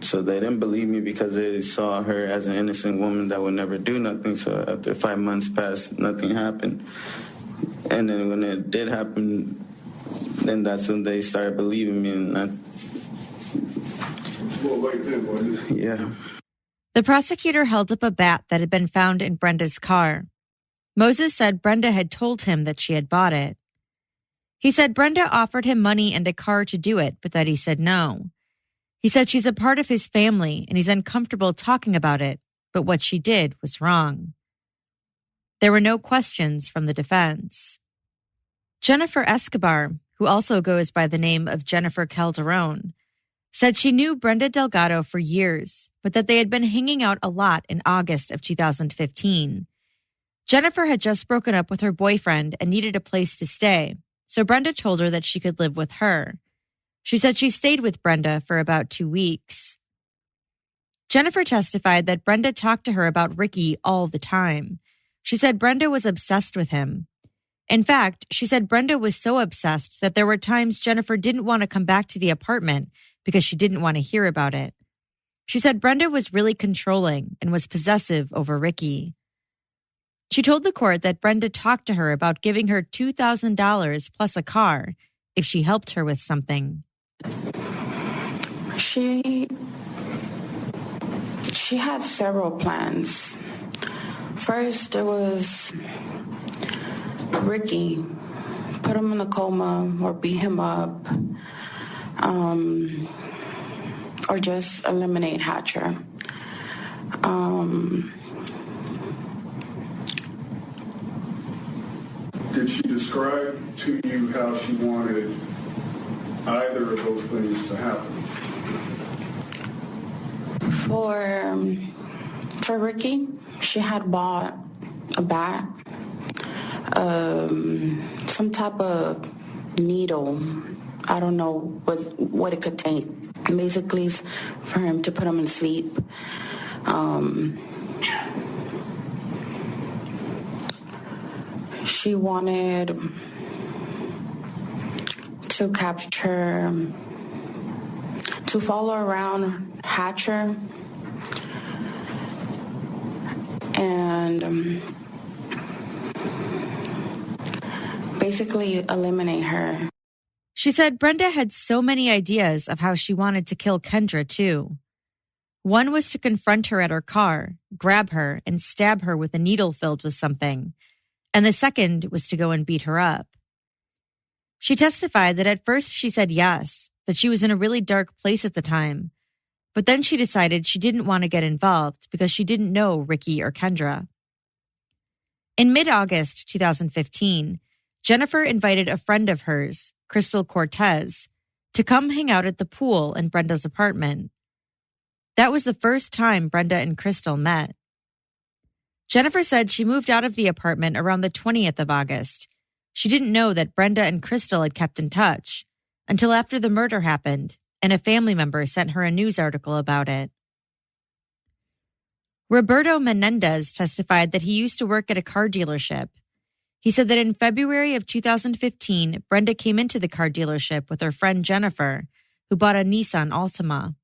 So they didn't believe me because they saw her as an innocent woman that would never do nothing. So after 5 months passed, nothing happened. And then when it did happen, then that's when they started believing me. And it's a little late then, wasn't it? Yeah. The prosecutor held up a bat that had been found in Brenda's car. Moses said Brenda had told him that she had bought it. He said Brenda offered him money and a car to do it, but that he said no. He said she's a part of his family and he's uncomfortable talking about it, but what she did was wrong. There were no questions from the defense. Jennifer Escobar, who also goes by the name of Jennifer Calderon, said she knew Brenda Delgado for years, but that they had been hanging out a lot in August of 2015. Jennifer had just broken up with her boyfriend and needed a place to stay, so Brenda told her that she could live with her. She said she stayed with Brenda for about 2 weeks. Jennifer testified that Brenda talked to her about Ricky all the time. She said Brenda was obsessed with him. In fact, she said Brenda was so obsessed that there were times Jennifer didn't want to come back to the apartment because she didn't want to hear about it. She said Brenda was really controlling and was possessive over Ricky. She told the court that Brenda talked to her about giving her $2,000 plus a car if she helped her with something. She had several plans. First, it was Ricky, put him in a coma or beat him up, or just eliminate Hatcher. Did she describe to you how she wanted either of those things to happen? For Ricky, she had bought a bat, some type of needle. I don't know what it could take. Basically, for him to put him in sleep. She wanted to follow around Hatcher and basically eliminate her. She said Brenda had so many ideas of how she wanted to kill Kendra, too. One was to confront her at her car, grab her, and stab her with a needle filled with something. And the second was to go and beat her up. She testified that at first she said yes, that she was in a really dark place at the time. But then she decided she didn't want to get involved because she didn't know Ricky or Kendra. In mid-August 2015, Jennifer invited a friend of hers, Crystal Cortez, to come hang out at the pool in Brenda's apartment. That was the first time Brenda and Crystal met. Jennifer said she moved out of the apartment around the 20th of August. She didn't know that Brenda and Crystal had kept in touch until after the murder happened and a family member sent her a news article about it. Roberto Menendez testified that he used to work at a car dealership. He said that in February of 2015, Brenda came into the car dealership with her friend Jennifer, who bought a Nissan Altima.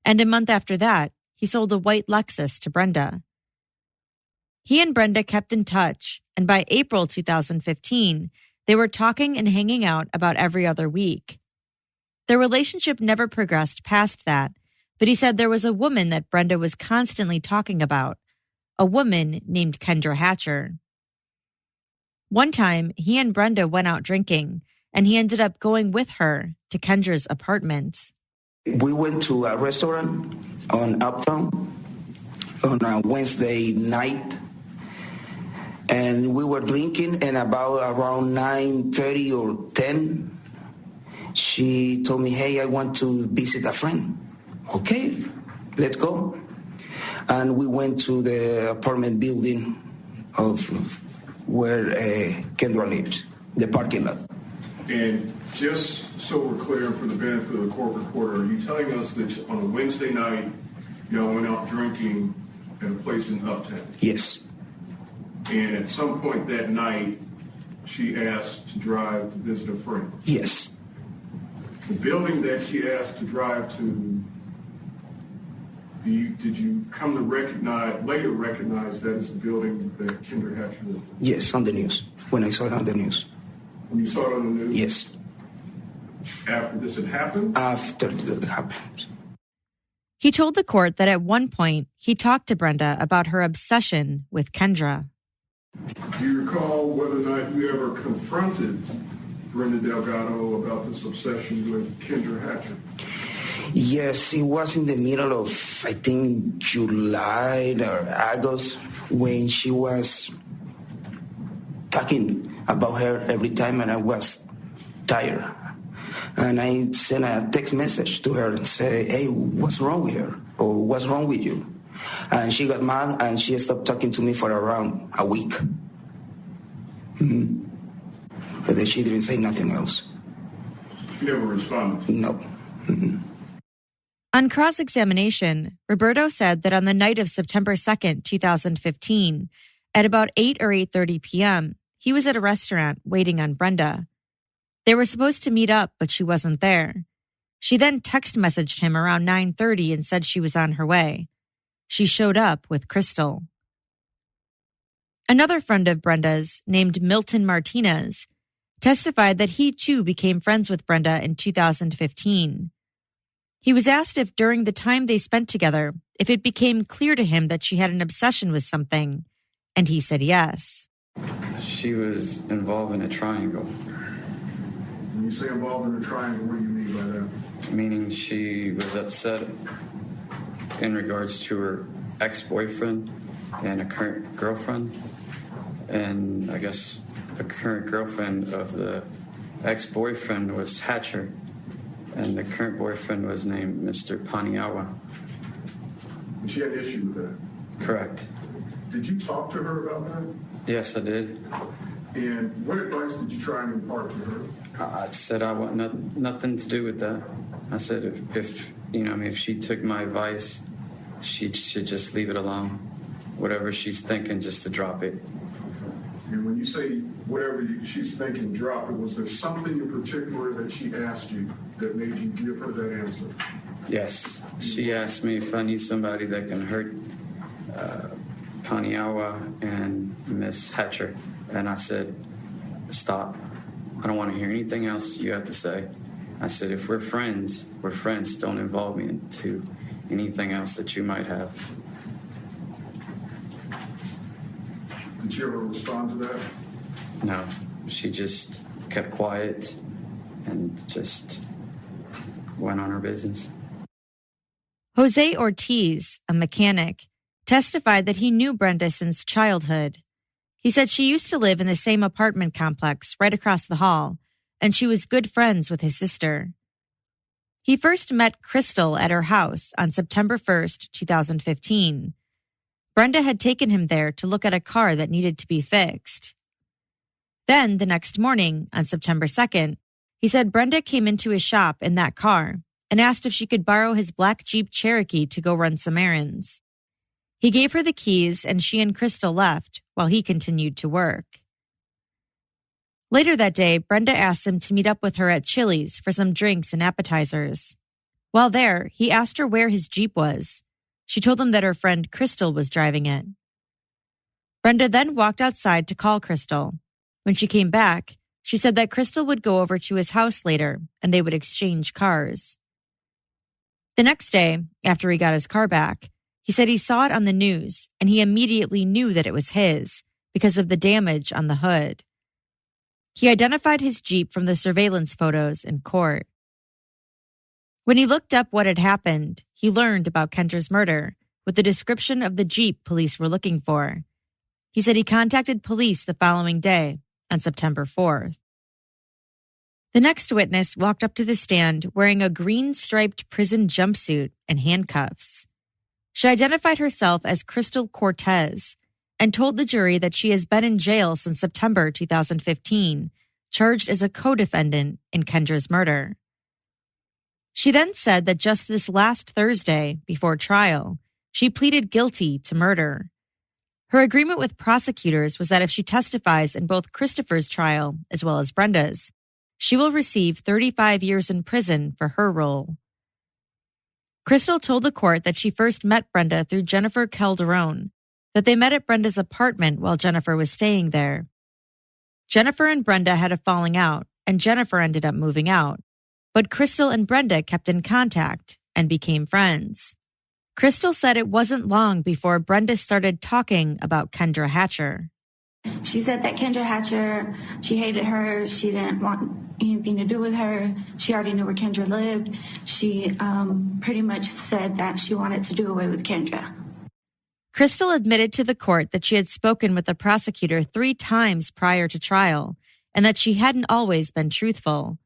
And a month after that, he sold a white Lexus to Brenda. He and Brenda kept in touch, and by April 2015, they were talking and hanging out about every other week. Their relationship never progressed past that, but he said there was a woman that Brenda was constantly talking about, a woman named Kendra Hatcher. One time, he and Brenda went out drinking, and he ended up going with her to Kendra's apartment. We went to a restaurant on Uptown on a Wednesday night, and we were drinking, and around 9:30 or 10, she told me, hey, I want to visit a friend. Okay, let's go. And we went to the apartment building of where Kendra lives, the parking lot. And just so we're clear for the benefit of the court reporter, are you telling us that on a Wednesday night, y'all went out drinking at a place in Uptown? Yes. And at some point that night, she asked to drive to visit a friend? Yes. The building that she asked to drive to, did you come to later recognize that as the building that Kendra Hatcher lived in? Yes, on the news, when I saw it on the news. When you saw it on the news? Yes. After this had happened? After it happened. He told the court that at one point, he talked to Brenda about her obsession with Kendra. Do you recall whether or not you ever confronted Brenda Delgado about this obsession with Kendra Hatcher? Yes, it was in the middle of, I think, July or August, when she was talking about her every time, and I was tired. And I sent a text message to her and say, hey, what's wrong with her? Or what's wrong with you? And she got mad, and she stopped talking to me for around a week. Mm-hmm. But then she didn't say nothing else. She never responded? No. Mm-hmm. On cross-examination, Roberto said that on the night of September 2nd, 2015, at about 8 or 8:30 p.m., he was at a restaurant waiting on Brenda. They were supposed to meet up, but she wasn't there. She then text messaged him around 9:30 and said she was on her way. She showed up with Crystal. Another friend of Brenda's, named Milton Martinez, testified that he too became friends with Brenda in 2015. He was asked if during the time they spent together, if it became clear to him that she had an obsession with something, and he said yes. She was involved in a triangle. When you say involved in a triangle, what do you mean by that? Meaning she was upset in regards to her ex-boyfriend and a current girlfriend. And I guess the current girlfriend of the ex-boyfriend was Hatcher, and the current boyfriend was named Mr. Paniagua. And she had an issue with that? Correct. Did you talk to her about that? Yes, I did. And what advice did you try and impart to her? I said I want nothing to do with that. I said if she took my advice, she should just leave it alone. Whatever she's thinking, just to drop it. And when you say whatever she's thinking, drop it, was there something in particular that she asked you that made you give her that answer? Yes. She asked me if I need somebody that can hurt Paniagua and Miss Hatcher. And I said, stop. I don't want to hear anything else you have to say. I said, if we're friends, we're friends. Don't involve me into anything else that you might have. Did she ever respond to that? No. She just kept quiet and just went on her business. Jose Ortiz, a mechanic, testified that he knew Brenda since childhood. He said she used to live in the same apartment complex right across the hall, and she was good friends with his sister. He first met Crystal at her house on September 1st, 2015. Brenda had taken him there to look at a car that needed to be fixed. Then, the next morning, on September 2nd, he said Brenda came into his shop in that car and asked if she could borrow his black Jeep Cherokee to go run some errands. He gave her the keys and she and Crystal left while he continued to work. Later that day, Brenda asked him to meet up with her at Chili's for some drinks and appetizers. While there, he asked her where his Jeep was. She told him that her friend Crystal was driving it. Brenda then walked outside to call Crystal. When she came back, she said that Crystal would go over to his house later and they would exchange cars. The next day, after he got his car back, he said he saw it on the news and he immediately knew that it was his because of the damage on the hood. He identified his Jeep from the surveillance photos in court. When he looked up what had happened, he learned about Kendra's murder with the description of the Jeep police were looking for. He said he contacted police the following day, on September 4th. The next witness walked up to the stand wearing a green-striped prison jumpsuit and handcuffs. She identified herself as Crystal Cortez and told the jury that she has been in jail since September 2015, charged as a co-defendant in Kendra's murder. She then said that just this last Thursday, before trial, she pleaded guilty to murder. Her agreement with prosecutors was that if she testifies in both Christopher's trial as well as Brenda's, she will receive 35 years in prison for her role. Crystal told the court that she first met Brenda through Jennifer Calderon, that they met at Brenda's apartment while Jennifer was staying there. Jennifer and Brenda had a falling out, and Jennifer ended up moving out. But Crystal and Brenda kept in contact and became friends. Crystal said it wasn't long before Brenda started talking about Kendra Hatcher. She said that Kendra Hatcher, she hated her. She didn't want anything to do with her. She already knew where Kendra lived. She pretty much said that she wanted to do away with Kendra. Crystal admitted to the court that she had spoken with the prosecutor 3 times prior to trial and that she hadn't always been truthful.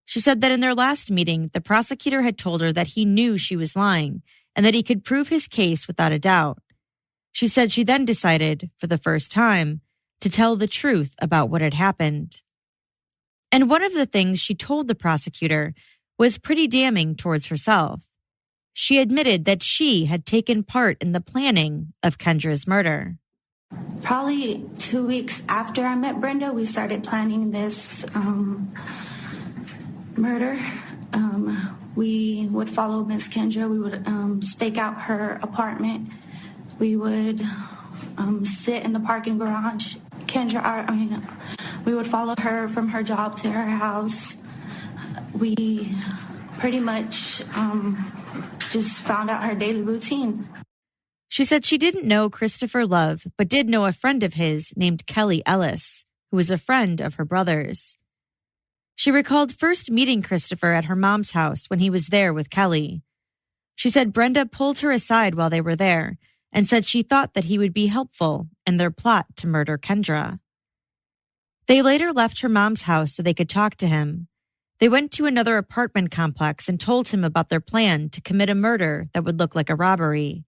She said that in their last meeting, the prosecutor had told her that he knew she was lying and that he could prove his case without a doubt. She said she then decided, for the first time, to tell the truth about what had happened. And one of the things she told the prosecutor was pretty damning towards herself. She admitted that she had taken part in the planning of Kendra's murder. Probably 2 weeks after I met Brenda, we started planning this murder. We would follow Miss Kendra. We would stake out her apartment. We would sit in the parking garage. We would follow her from her job to her house. We pretty much just found out her daily routine. She said she didn't know Christopher Love, but did know a friend of his named Kelly Ellis, who was a friend of her brother's. She recalled first meeting Christopher at her mom's house when he was there with Kelly. She said Brenda pulled her aside while they were there and said she thought that he would be helpful in their plot to murder Kendra. They later left her mom's house so they could talk to him. They went to another apartment complex and told him about their plan to commit a murder that would look like a robbery.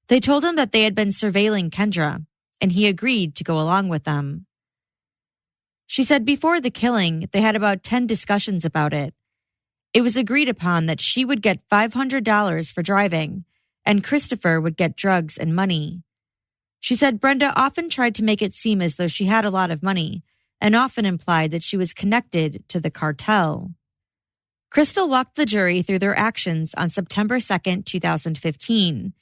They told him that they had been surveilling Kendra, and he agreed to go along with them. She said before the killing, they had about 10 discussions about it. It was agreed upon that she would get $500 for driving, and Christopher would get drugs and money. She said Brenda often tried to make it seem as though she had a lot of money, and often implied that she was connected to the cartel. Crystal walked the jury through their actions on September 2nd, 2015.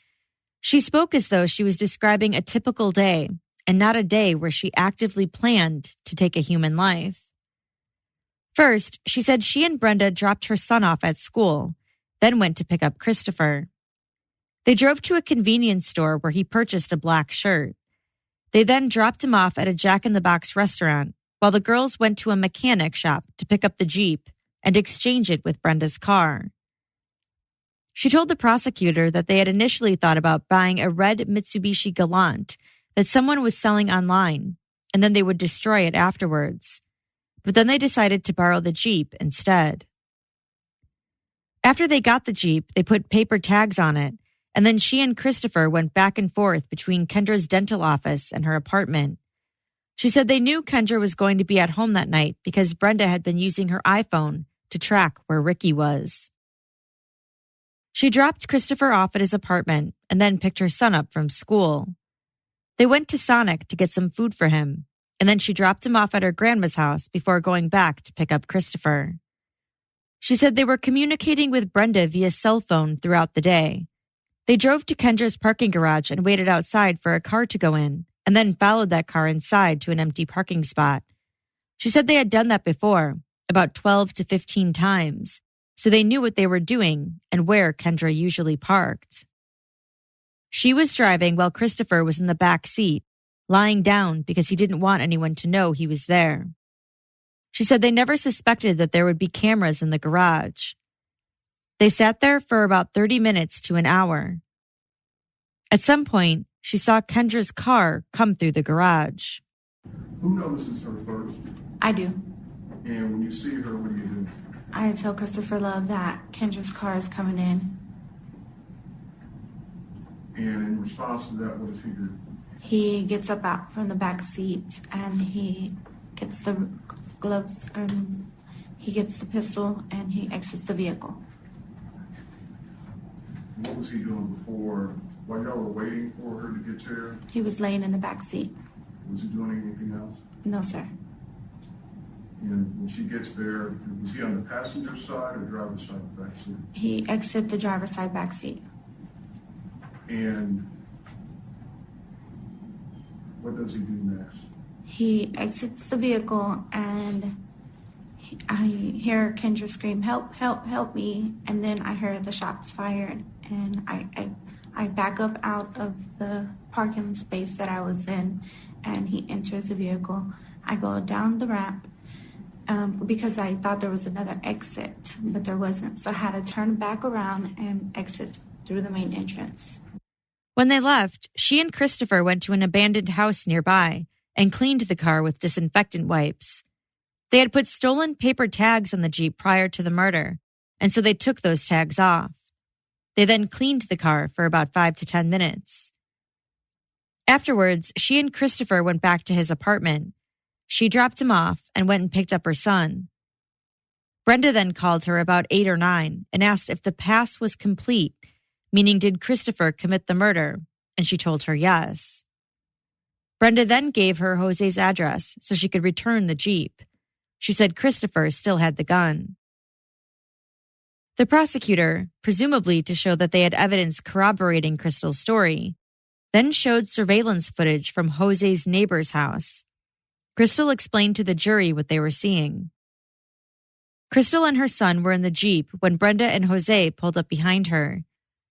She spoke as though she was describing a typical day, and not a day where she actively planned to take a human life. First, she said she and Brenda dropped her son off at school, then went to pick up Christopher. They drove to a convenience store where he purchased a black shirt. They then dropped him off at a Jack-in-the-Box restaurant, while the girls went to a mechanic shop to pick up the Jeep and exchange it with Brenda's car. She told the prosecutor that they had initially thought about buying a red Mitsubishi Galant that someone was selling online, and then they would destroy it afterwards. But then they decided to borrow the Jeep instead. After they got the Jeep, they put paper tags on it, and then she and Christopher went back and forth between Kendra's dental office and her apartment. She said they knew Kendra was going to be at home that night because Brenda had been using her iPhone to track where Ricky was. She dropped Christopher off at his apartment and then picked her son up from school. They went to Sonic to get some food for him, and then she dropped him off at her grandma's house before going back to pick up Christopher. She said they were communicating with Brenda via cell phone throughout the day. They drove to Kendra's parking garage and waited outside for a car to go in, and then followed that car inside to an empty parking spot. She said they had done that before, about 12 to 15 times, so they knew what they were doing and where Kendra usually parked. She was driving while Christopher was in the back seat, lying down because he didn't want anyone to know he was there. She said they never suspected that there would be cameras in the garage. They sat there for about 30 minutes to an hour. At some point, she saw Kendra's car come through the garage. Who notices her first? I do. And when you see her, what do you do? I tell Christopher Love that Kendra's car is coming in. And in response to that, what does he do? He gets up out from the back seat and he gets the gloves, he gets the pistol and he exits the vehicle. What was he doing before, while y'all were waiting for her to get there? He was laying in the back seat. Was he doing anything else? No, sir. And when she gets there, was he on the passenger side or driver's side of the back seat? He exits the driver's side back seat. And what does he do next? He exits the vehicle and I hear Kendra scream, "Help, help, help me." And then I hear the shots fired and I back up out of the parking space that I was in and he enters the vehicle. I go down the ramp because I thought there was another exit, but there wasn't. So I had to turn back around and exit through the main entrance. When they left, she and Christopher went to an abandoned house nearby and cleaned the car with disinfectant wipes. They had put stolen paper tags on the Jeep prior to the murder, and so they took those tags off. They then cleaned the car for about 5 to 10 minutes. Afterwards, she and Christopher went back to his apartment. She dropped him off and went and picked up her son. Brenda then called her about 8 or 9 and asked if the pass was complete, meaning did Christopher commit the murder, and she told her yes. Brenda then gave her Jose's address so she could return the Jeep. She said Christopher still had the gun. The prosecutor, presumably to show that they had evidence corroborating Crystal's story, then showed surveillance footage from Jose's neighbor's house. Crystal explained to the jury what they were seeing. Crystal and her son were in the Jeep when Brenda and Jose pulled up behind her.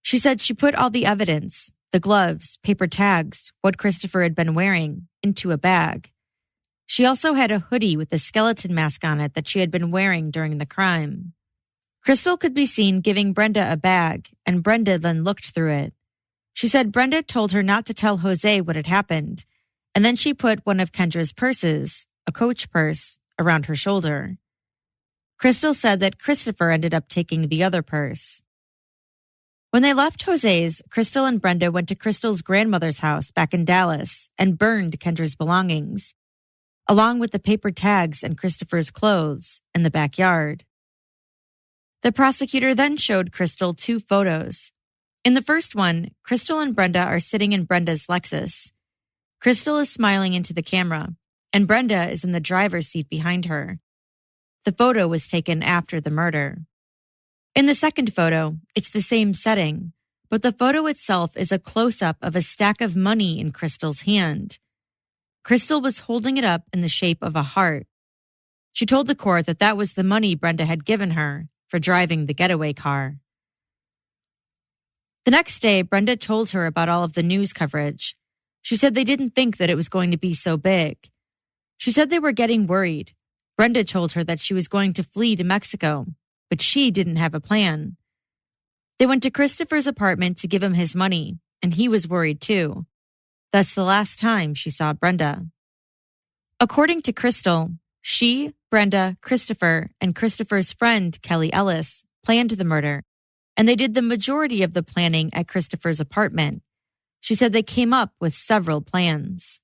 She said she put all the evidence, the gloves, paper tags, what Christopher had been wearing, into a bag. She also had a hoodie with a skeleton mask on it that she had been wearing during the crime. Crystal could be seen giving Brenda a bag, and Brenda then looked through it. She said Brenda told her not to tell Jose what had happened, and then she put one of Kendra's purses, a Coach purse, around her shoulder. Crystal said that Christopher ended up taking the other purse. When they left Jose's, Crystal and Brenda went to Crystal's grandmother's house back in Dallas and burned Kendra's belongings, along with the paper tags and Christopher's clothes, in the backyard. The prosecutor then showed Crystal 2 photos. In the first one, Crystal and Brenda are sitting in Brenda's Lexus. Crystal is smiling into the camera, and Brenda is in the driver's seat behind her. The photo was taken after the murder. In the second photo, it's the same setting, but the photo itself is a close-up of a stack of money in Crystal's hand. Crystal was holding it up in the shape of a heart. She told the court that that was the money Brenda had given her for driving the getaway car. The next day, Brenda told her about all of the news coverage. She said they didn't think that it was going to be so big. She said they were getting worried. Brenda told her that she was going to flee to Mexico, but she didn't have a plan. They went to Christopher's apartment to give him his money, and he was worried too. That's the last time she saw Brenda. According to Crystal, she, Brenda, Christopher, and Christopher's friend, Kelly Ellis, planned the murder, and they did the majority of the planning at Christopher's apartment. She said they came up with several plans.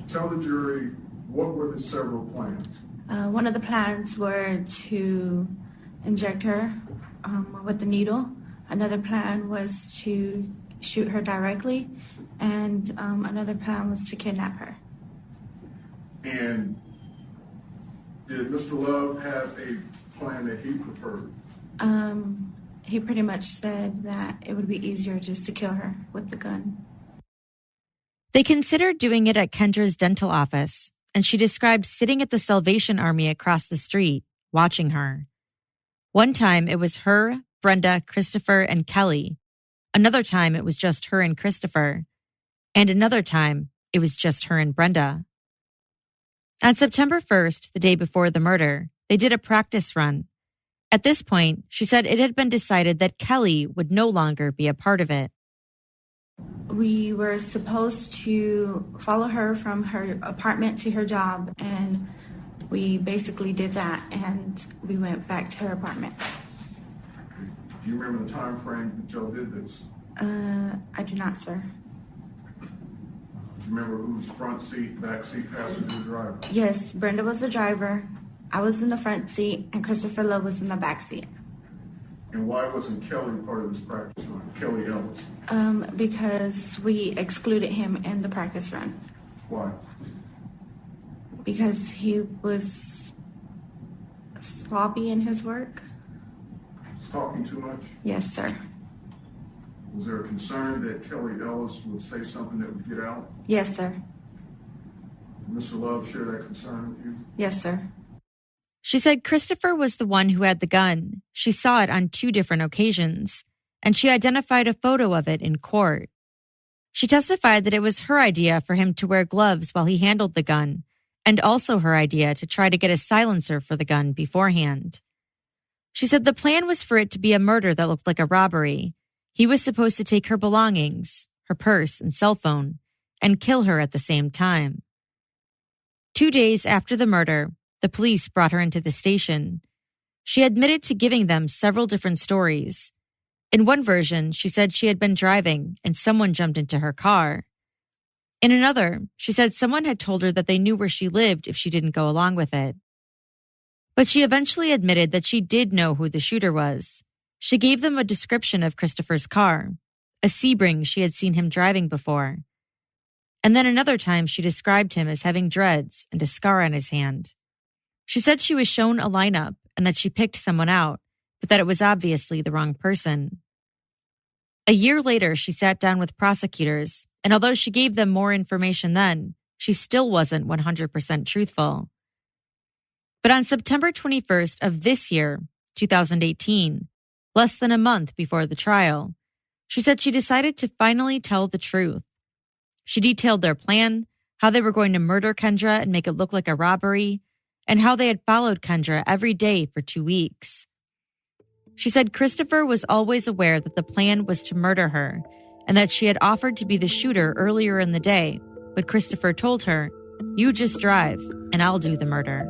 Tell the jury, what were the several plans? One of the plans were to inject her with the needle Another plan was to shoot her directly, and another plan was to kidnap her. And did Mr. Love have a plan that he preferred? He pretty much said that it would be easier just to kill her with the gun. They considered doing it at Kendra's dental office, and she described sitting at the Salvation Army across the street, watching her. One time it was her, Brenda, Christopher, and Kelly. Another time it was just her and Christopher. And another time it was just her and Brenda. On September 1st, the day before the murder, they did a practice run. At this point, she said it had been decided that Kelly would no longer be a part of it. We were supposed to follow her from her apartment to her job, and we basically did that, and we went back to her apartment. Do you remember the time frame that Joe did this? I do not, sir. Do you remember whose front seat, back seat, passenger, driver? Yes, Brenda was the driver. I was in the front seat, and Christopher Love was in the back seat. And why wasn't Kelly part of this practice run? Kelly Ellis? Because we excluded him in the practice run. Why? Because he was sloppy in his work. Talking too much? Yes, sir. Was there a concern that Kelly Ellis would say something that would get out? Yes, sir. Did Mr. Love share that concern with you? Yes, sir. She said Christopher was the one who had the gun. She saw it on 2 different occasions, and she identified a photo of it in court. She testified that it was her idea for him to wear gloves while he handled the gun, and also her idea to try to get a silencer for the gun beforehand. She said the plan was for it to be a murder that looked like a robbery. He was supposed to take her belongings, her purse and cell phone, and kill her at the same time. 2 days after the murder, the police brought her into the station. She admitted to giving them several different stories. In one version, she said she had been driving and someone jumped into her car. In another, she said someone had told her that they knew where she lived if she didn't go along with it. But she eventually admitted that she did know who the shooter was. She gave them a description of Christopher's car, a Sebring she had seen him driving before. And then another time she described him as having dreads and a scar on his hand. She said she was shown a lineup and that she picked someone out, but that it was obviously the wrong person. A year later, she sat down with prosecutors, and although she gave them more information then, she still wasn't 100% truthful. But on September 21st of this year, 2018, less than a month before the trial, she said she decided to finally tell the truth. She detailed their plan, how they were going to murder Kendra and make it look like a robbery, and how they had followed Kendra every day for 2 weeks. She said Christopher was always aware that the plan was to murder her and that she had offered to be the shooter earlier in the day, but Christopher told her, "You just drive and I'll do the murder."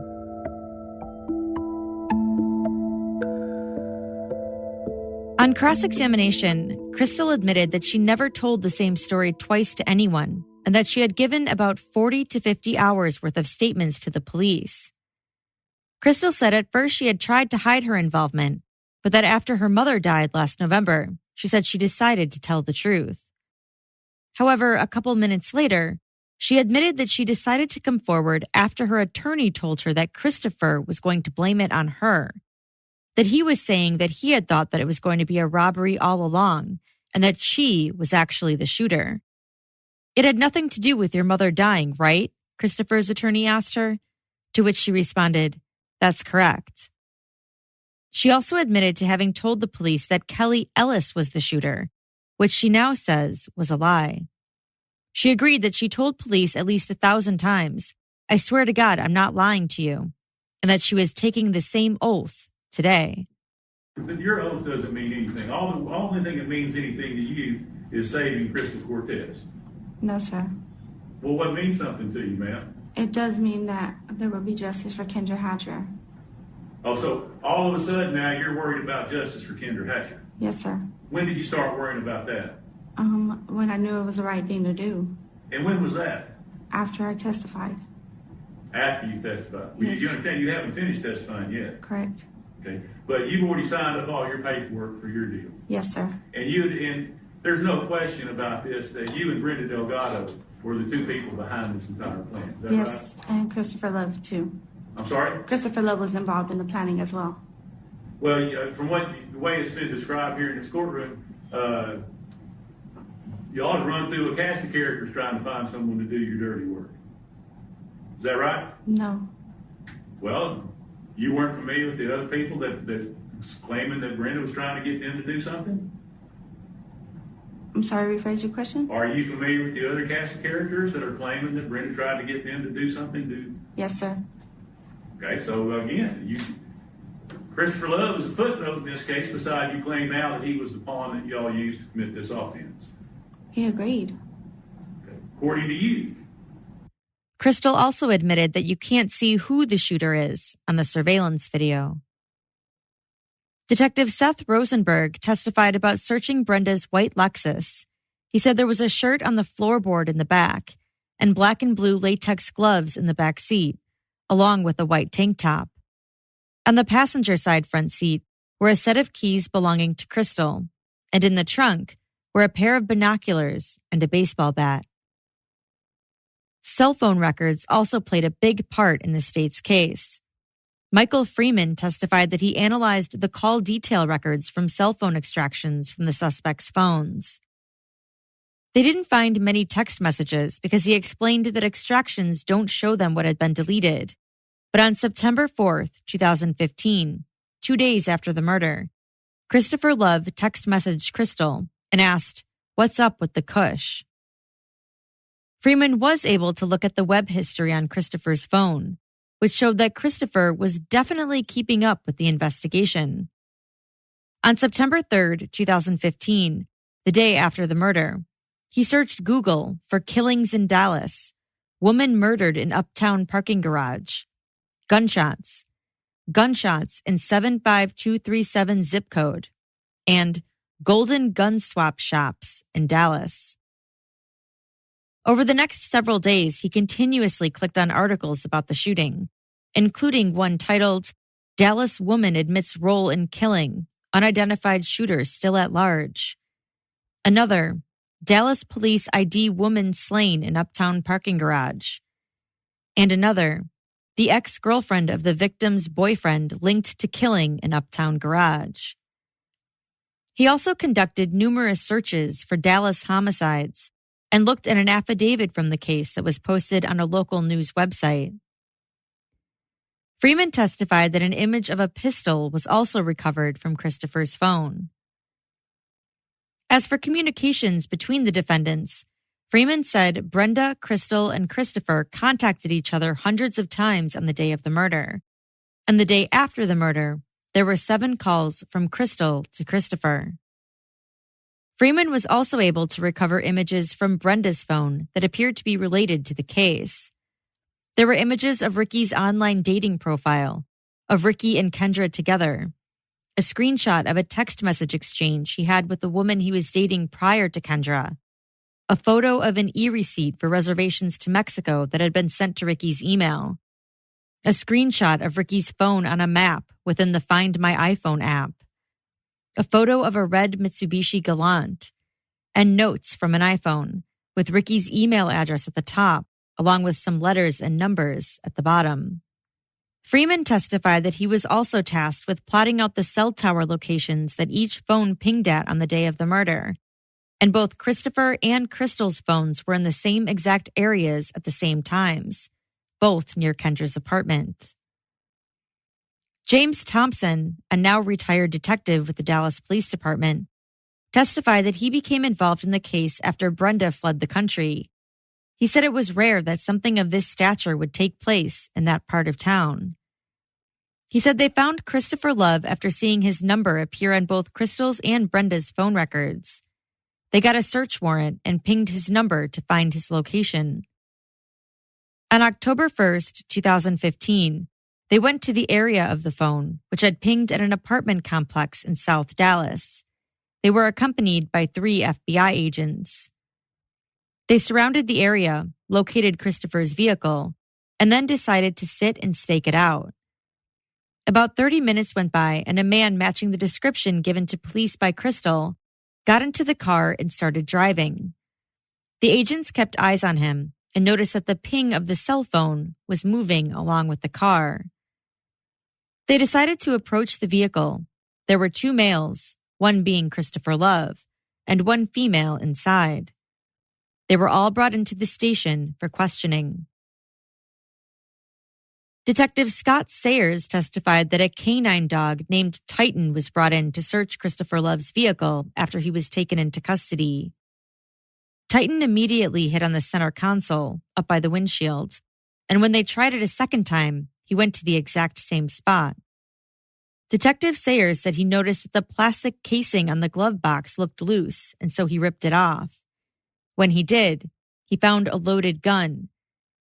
On cross-examination, Crystal admitted that she never told the same story twice to anyone and that she had given about 40 to 50 hours worth of statements to the police. Crystal said at first she had tried to hide her involvement, but that after her mother died last November, she said she decided to tell the truth. However, a couple minutes later, she admitted that she decided to come forward after her attorney told her that Christopher was going to blame it on her, that he was saying that he had thought that it was going to be a robbery all along and that she was actually the shooter. "It had nothing to do with your mother dying, right?" Christopher's attorney asked her, to which she responded, "That's correct." She also admitted to having told the police that Kelly Ellis was the shooter, which she now says was a lie. She agreed that she told police at least 1,000 times, "I swear to God, I'm not lying to you," and that she was taking the same oath today. Your oath doesn't mean anything. All the only thing that means anything to you is saving Crystal Cortez. No, sir. Well, what means something to you, ma'am? It does mean that there will be justice for Kendra Hatcher. Oh, so all of a sudden now you're worried about justice for Kendra Hatcher. Yes, sir. When did you start worrying about that? When I knew it was the right thing to do. And when was that? After I testified. After you testified. Well, Yes. you understand you haven't finished testifying yet. Correct. Okay, but you've already signed up all your paperwork for your deal. Yes, sir. And there's no question about this, that you and Brenda Delgado were the two people behind this entire plan. Is that Yes, right? and Christopher Love, too. I'm sorry? Christopher Love was involved in the planning as well. Well, from the way it's been described here in this courtroom, you ought to run through a cast of characters trying to find someone to do your dirty work. Is that right? No. Well, you weren't familiar with the other people that was claiming that Brenda was trying to get them to do something? I'm sorry, rephrase your question? Are you familiar with the other cast of characters that are claiming that Brenda tried to get them to do something? Yes, sir. Okay, so again, Christopher Love is a footnote in this case, besides you claim now that he was the pawn that y'all used to commit this offense. He agreed. Okay. According to you. Crystal also admitted that you can't see who the shooter is on the surveillance video. Detective Seth Rosenberg testified about searching Brenda's white Lexus. He said there was a shirt on the floorboard in the back and black and blue latex gloves in the back seat, along with a white tank top. On the passenger side front seat were a set of keys belonging to Crystal, and in the trunk were a pair of binoculars and a baseball bat. Cell phone records also played a big part in the state's case. Michael Freeman testified that he analyzed the call detail records from cell phone extractions from the suspects' phones. They didn't find many text messages because he explained that extractions don't show them what had been deleted. But on September 4th, 2015, 2 days after the murder, Christopher Love text messaged Crystal and asked, "What's up with the Kush?" Freeman was able to look at the web history on Christopher's phone, which showed that Christopher was definitely keeping up with the investigation. On September 3rd, 2015, the day after the murder, he searched Google for killings in Dallas, woman murdered in uptown parking garage, gunshots in 75237 zip code, and golden gun swap shops in Dallas. Over the next several days, he continuously clicked on articles about the shooting, including one titled, "Dallas Woman Admits Role in Killing, Unidentified Shooter Still at Large." Another, "Dallas Police ID Woman Slain in Uptown Parking Garage." And another, "The ex-girlfriend of the victim's boyfriend linked to killing in Uptown Garage." He also conducted numerous searches for Dallas homicides and looked at an affidavit from the case that was posted on a local news website. Freeman testified that an image of a pistol was also recovered from Christopher's phone. As for communications between the defendants, Freeman said Brenda, Crystal, and Christopher contacted each other hundreds of times on the day of the murder. And the day after the murder, there were 7 calls from Crystal to Christopher. Freeman was also able to recover images from Brenda's phone that appeared to be related to the case. There were images of Ricky's online dating profile, of Ricky and Kendra together, a screenshot of a text message exchange he had with the woman he was dating prior to Kendra, a photo of an e-receipt for reservations to Mexico that had been sent to Ricky's email, a screenshot of Ricky's phone on a map within the Find My iPhone app, a photo of a red Mitsubishi Galant, and notes from an iPhone with Ricky's email address at the top, along with some letters and numbers at the bottom. Freeman testified that he was also tasked with plotting out the cell tower locations that each phone pinged at on the day of the murder, and both Christopher and Crystal's phones were in the same exact areas at the same times, both near Kendra's apartment. James Thompson, a now retired detective with the Dallas Police Department, testified that he became involved in the case after Brenda fled the country. He said it was rare that something of this stature would take place in that part of town. He said they found Christopher Love after seeing his number appear on both Crystal's and Brenda's phone records. They got a search warrant and pinged his number to find his location. On October 1st, 2015, they went to the area of the phone, which had pinged at an apartment complex in South Dallas. They were accompanied by 3 FBI agents. They surrounded the area, located Christopher's vehicle, and then decided to sit and stake it out. About 30 minutes went by and a man matching the description given to police by Crystal got into the car and started driving. The agents kept eyes on him and noticed that the ping of the cell phone was moving along with the car. They decided to approach the vehicle. There were 2 males, one being Christopher Love, and 1 female inside. They were all brought into the station for questioning. Detective Scott Sayers testified that a canine dog named Titan was brought in to search Christopher Love's vehicle after he was taken into custody. Titan immediately hit on the center console, up by the windshield, and when they tried it a second time, he went to the exact same spot. Detective Sayers said he noticed that the plastic casing on the glove box looked loose, and so he ripped it off. When he did, he found a loaded gun,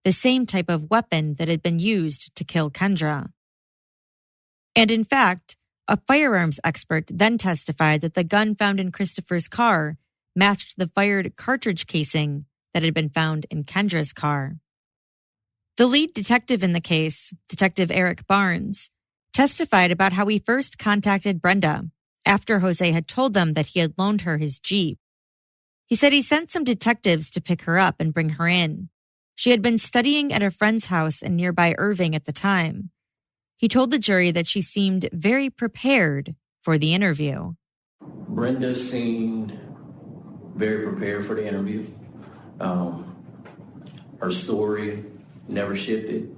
the same type of weapon that had been used to kill Kendra. And in fact, a firearms expert then testified that the gun found in Christopher's car matched the fired cartridge casing that had been found in Kendra's car. The lead detective in the case, Detective Eric Barnes, testified about how he first contacted Brenda after Jose had told them that he had loaned her his Jeep. He said he sent some detectives to pick her up and bring her in. She had been studying at a friend's house in nearby Irving at the time. He told the jury that she seemed very prepared for the interview. Brenda seemed very prepared for the interview. Her story never shifted.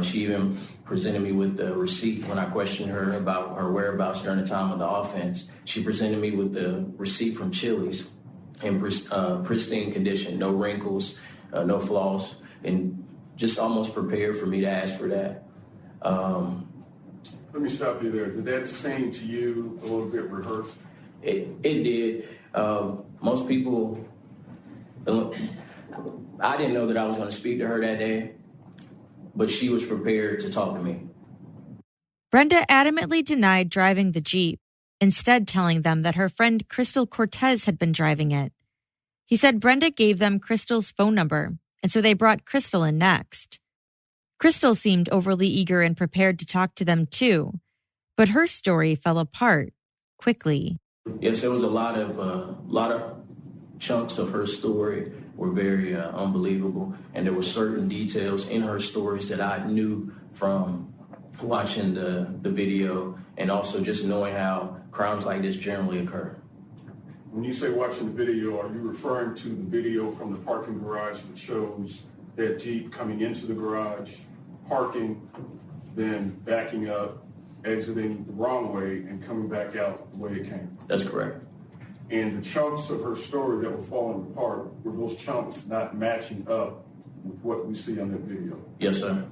She even presented me with the receipt when I questioned her about her whereabouts during the time of the offense. She presented me with the receipt from Chili's in pristine condition, no wrinkles, no flaws, and just almost prepared for me to ask for that. Let me stop you there. Did that seem to you a little bit rehearsed? It did. Most people, I didn't know that I was going to speak to her that day, but she was prepared to talk to me. Brenda adamantly denied driving the Jeep, instead telling them that her friend Crystal Cortez had been driving it. He said Brenda gave them Crystal's phone number, and so they brought Crystal in next. Crystal seemed overly eager and prepared to talk to them too, but her story fell apart quickly. Yes, there was a lot of chunks of her story were very unbelievable, and there were certain details in her stories that I knew from watching the video and also just knowing how crimes like this generally occur. When you say watching the video, are you referring to the video from the parking garage that shows that Jeep coming into the garage, parking, then backing up, exiting the wrong way, and coming back out the way it came? That's correct. And the chunks of her story that were falling apart, were those chunks not matching up with what we see on that video? Yes, sir.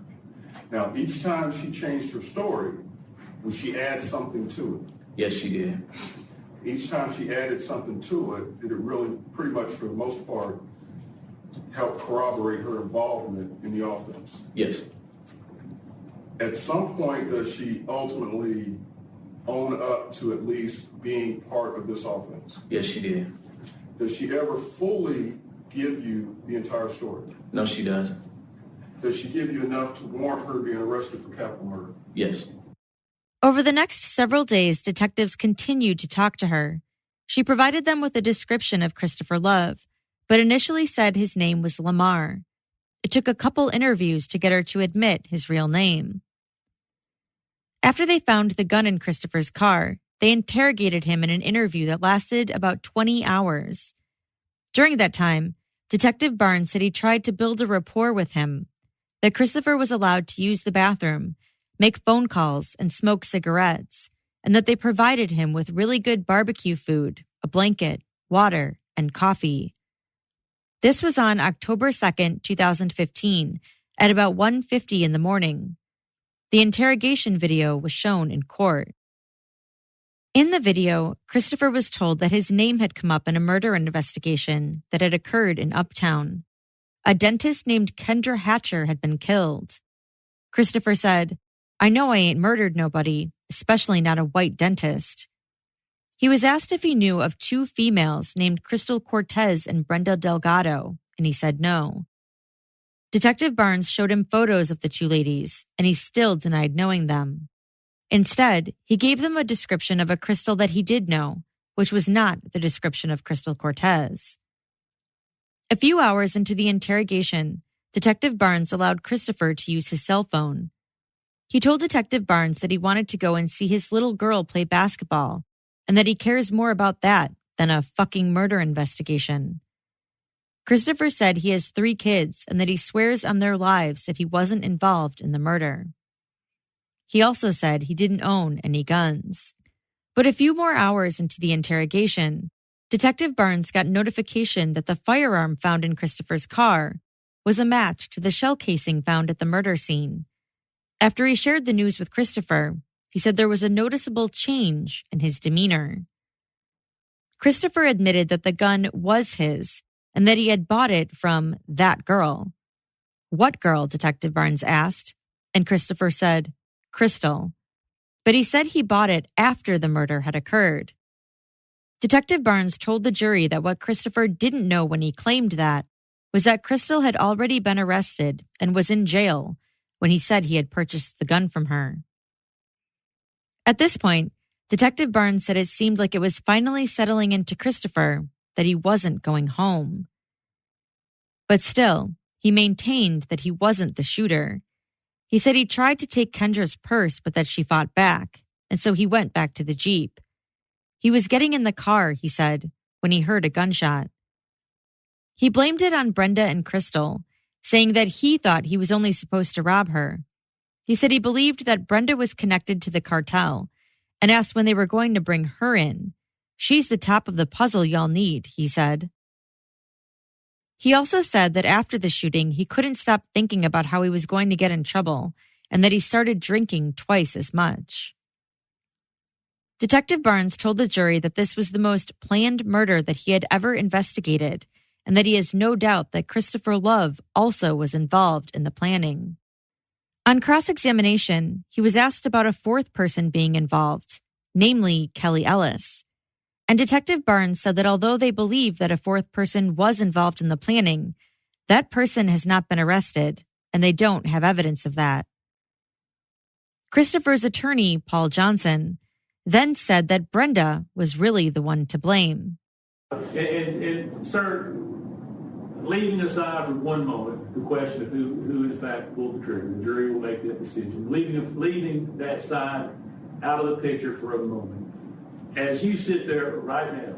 Now, each time she changed her story, would she add something to it? Yes, she did. Each time she added something to it, did it really, pretty much for the most part, help corroborate her involvement in the offense? Yes. At some point, does she ultimately own up to at least being part of this offense? Yes, she did. Does she ever fully give you the entire story? No, she doesn't. Does she give you enough to warrant her being arrested for capital murder? Yes. Over the next several days, detectives continued to talk to her. She provided them with a description of Christopher Love, but initially said his name was Lamar. It took a couple interviews to get her to admit his real name. After they found the gun in Christopher's car, they interrogated him in an interview that lasted about 20 hours. During that time, Detective Barnes said he tried to build a rapport with him, that Christopher was allowed to use the bathroom, make phone calls, and smoke cigarettes, and that they provided him with really good barbecue food, a blanket, water, and coffee. This was on October 2nd, 2015, at about 1:50 in the morning. The interrogation video was shown in court. In the video, Christopher was told that his name had come up in a murder investigation that had occurred in Uptown. A dentist named Kendra Hatcher had been killed. Christopher said, "I know I ain't murdered nobody, especially not a white dentist." He was asked if he knew of 2 females named Crystal Cortez and Brenda Delgado, and he said no. Detective Barnes showed him photos of the 2 ladies, and he still denied knowing them. Instead, he gave them a description of a crystal that he did know, which was not the description of Crystal Cortez. A few hours into the interrogation, Detective Barnes allowed Christopher to use his cell phone. He told Detective Barnes that he wanted to go and see his little girl play basketball, and that he cares more about that than a fucking murder investigation. Christopher said he has 3 kids and that he swears on their lives that he wasn't involved in the murder. He also said he didn't own any guns. But a few more hours into the interrogation, Detective Barnes got notification that the firearm found in Christopher's car was a match to the shell casing found at the murder scene. After he shared the news with Christopher, he said there was a noticeable change in his demeanor. Christopher admitted that the gun was his and that he had bought it from that girl. What girl? Detective Barnes asked, and Christopher said, Crystal. But he said he bought it after the murder had occurred. Detective Barnes told the jury that what Christopher didn't know when he claimed that was that Crystal had already been arrested and was in jail when he said he had purchased the gun from her. At this point, Detective Barnes said it seemed like it was finally settling into Christopher that he wasn't going home. But still, he maintained that he wasn't the shooter. He said he tried to take Kendra's purse, but that she fought back, and so he went back to the Jeep. He was getting in the car, he said, when he heard a gunshot. He blamed it on Brenda and Crystal, saying that he thought he was only supposed to rob her. He said he believed that Brenda was connected to the cartel and asked when they were going to bring her in. She's the top of the puzzle y'all need, he said. He also said that after the shooting, he couldn't stop thinking about how he was going to get in trouble and that he started drinking twice as much. Detective Barnes told the jury that this was the most planned murder that he had ever investigated and that he has no doubt that Christopher Love also was involved in the planning. On cross-examination, he was asked about a 4th person being involved, namely Kelly Ellis. And Detective Barnes said that although they believe that a 4th person was involved in the planning, that person has not been arrested, and they don't have evidence of that. Christopher's attorney, Paul Johnson, then said that Brenda was really the one to blame. And sir, leaving aside for one moment the question of who in fact pulled the trigger, the jury will make that decision. Leaving that side out of the picture for a moment. As you sit there right now,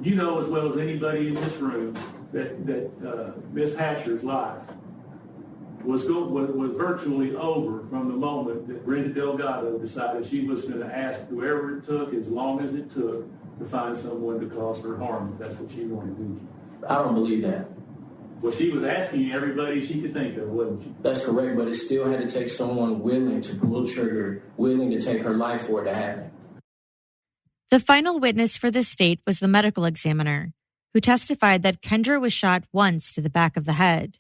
you know as well as anybody in this room that Miss Hatcher's life was virtually over from the moment that Brenda Delgado decided she was going to ask whoever it took, as long as it took, to find someone to cause her harm, if that's what she wanted to do. I don't believe that. Well, she was asking everybody she could think of, wasn't she? That's correct, but it still had to take someone willing to pull the trigger, willing to take her life for it to happen. The final witness for the state was the medical examiner, who testified that Kendra was shot once to the back of the head.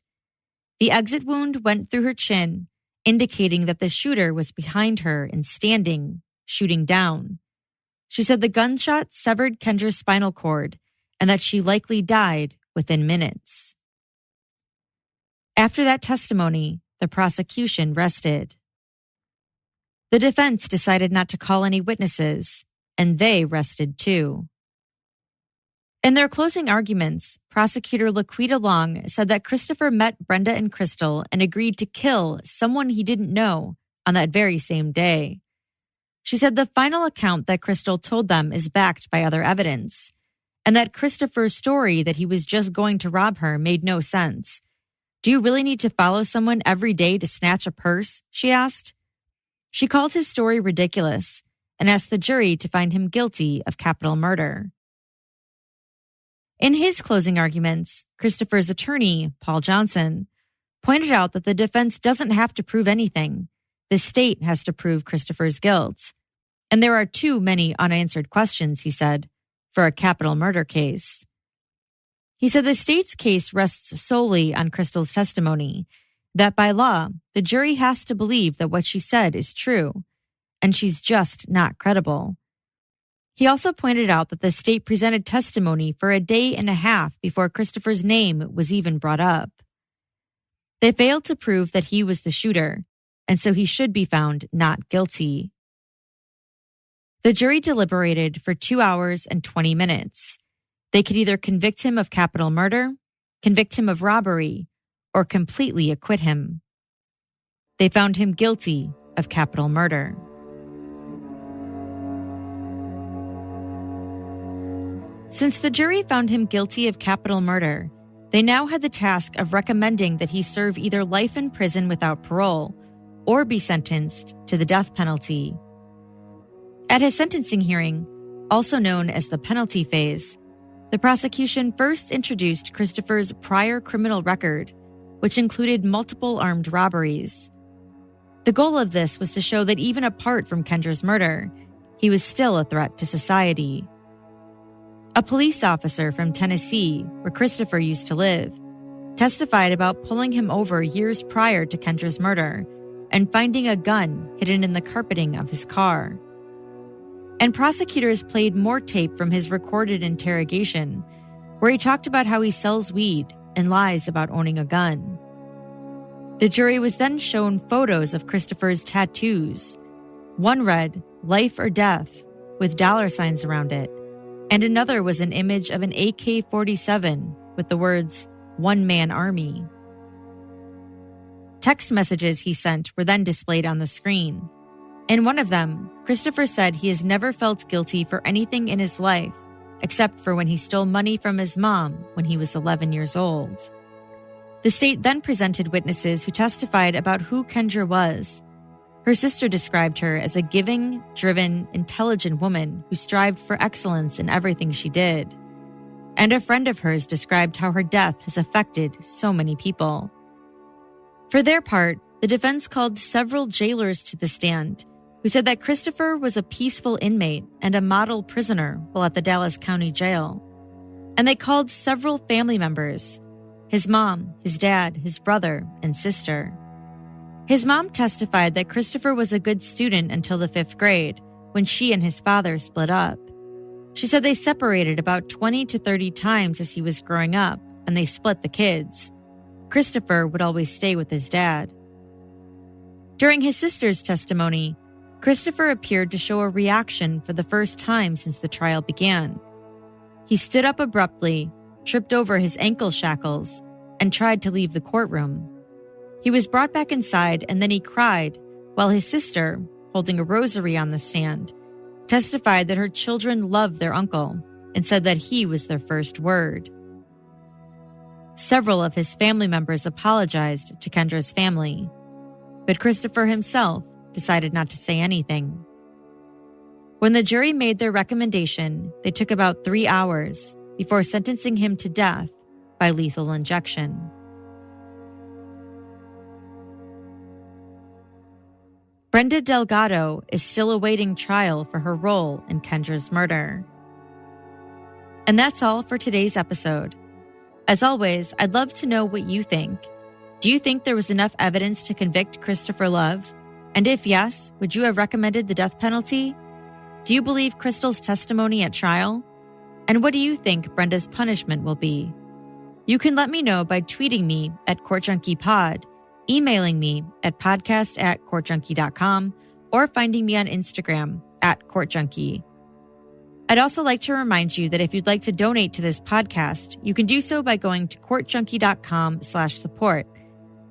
The exit wound went through her chin, indicating that the shooter was behind her and standing, shooting down. She said the gunshot severed Kendra's spinal cord and that she likely died within minutes. After that testimony, the prosecution rested. The defense decided not to call any witnesses, and they rested too. In their closing arguments, prosecutor Laquita Long said that Christopher met Brenda and Crystal and agreed to kill someone he didn't know on that very same day. She said the final account that Crystal told them is backed by other evidence, and that Christopher's story that he was just going to rob her made no sense. Do you really need to follow someone every day to snatch a purse? She asked. She called his story ridiculous and asked the jury to find him guilty of capital murder. In his closing arguments, Christopher's attorney, Paul Johnson, pointed out that the defense doesn't have to prove anything. The state has to prove Christopher's guilt. And there are too many unanswered questions, he said, for a capital murder case. He said the state's case rests solely on Crystal's testimony, that by law, the jury has to believe that what she said is true, and she's just not credible. He also pointed out that the state presented testimony for a day and a half before Christopher's name was even brought up. They failed to prove that he was the shooter, and so he should be found not guilty. The jury deliberated for 2 hours and 20 minutes. They could either convict him of capital murder, convict him of robbery, or completely acquit him. They found him guilty of capital murder. Since the jury found him guilty of capital murder, they now had the task of recommending that he serve either life in prison without parole or be sentenced to the death penalty. At his sentencing hearing, also known as the penalty phase, the prosecution first introduced Christopher's prior criminal record, which included multiple armed robberies. The goal of this was to show that even apart from Kendra's murder, he was still a threat to society. A police officer from Tennessee, where Christopher used to live, testified about pulling him over years prior to Kendra's murder and finding a gun hidden in the carpeting of his car. And prosecutors played more tape from his recorded interrogation, where he talked about how he sells weed and lies about owning a gun. The jury was then shown photos of Christopher's tattoos. One read, "Life or Death," with dollar signs around it, and another was an image of an AK-47 with the words, "One Man Army." Text messages he sent were then displayed on the screen. In one of them, Christopher said he has never felt guilty for anything in his life, except for when he stole money from his mom when he was 11 years old. The state then presented witnesses who testified about who Kendra was. Her sister described her as a giving, driven, intelligent woman who strived for excellence in everything she did. And a friend of hers described how her death has affected so many people. For their part, the defense called several jailers to the stand, who said that Christopher was a peaceful inmate and a model prisoner while at the Dallas County Jail. And they called several family members: his mom, his dad, his brother, and sister. His mom testified that Christopher was a good student until the 5th grade, when she and his father split up. She said they separated about 20 to 30 times as he was growing up, and they split the kids. Christopher would always stay with his dad. During his sister's testimony, Christopher appeared to show a reaction for the first time since the trial began. He stood up abruptly, tripped over his ankle shackles, and tried to leave the courtroom. He was brought back inside and then he cried, while his sister, holding a rosary on the stand, testified that her children loved their uncle and said that he was their first word. Several of his family members apologized to Kendra's family, but Christopher himself decided not to say anything. When the jury made their recommendation, they took about 3 hours before sentencing him to death by lethal injection. Brenda Delgado is still awaiting trial for her role in Kendra's murder. And that's all for today's episode. As always, I'd love to know what you think. Do you think there was enough evidence to convict Christopher Love? And if yes, would you have recommended the death penalty? Do you believe Crystal's testimony at trial? And what do you think Brenda's punishment will be? You can let me know by tweeting me at CourtJunkiePod, emailing me at podcast@courtjunkie.com, or finding me on Instagram @CourtJunkie. I'd also like to remind you that if you'd like to donate to this podcast, you can do so by going to courtjunkie.com/support.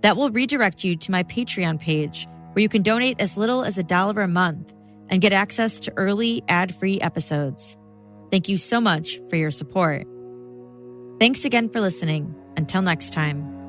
That will redirect you to my Patreon page, where you can donate as little as $1 a month and get access to early ad-free episodes. Thank you so much for your support. Thanks again for listening. Until next time.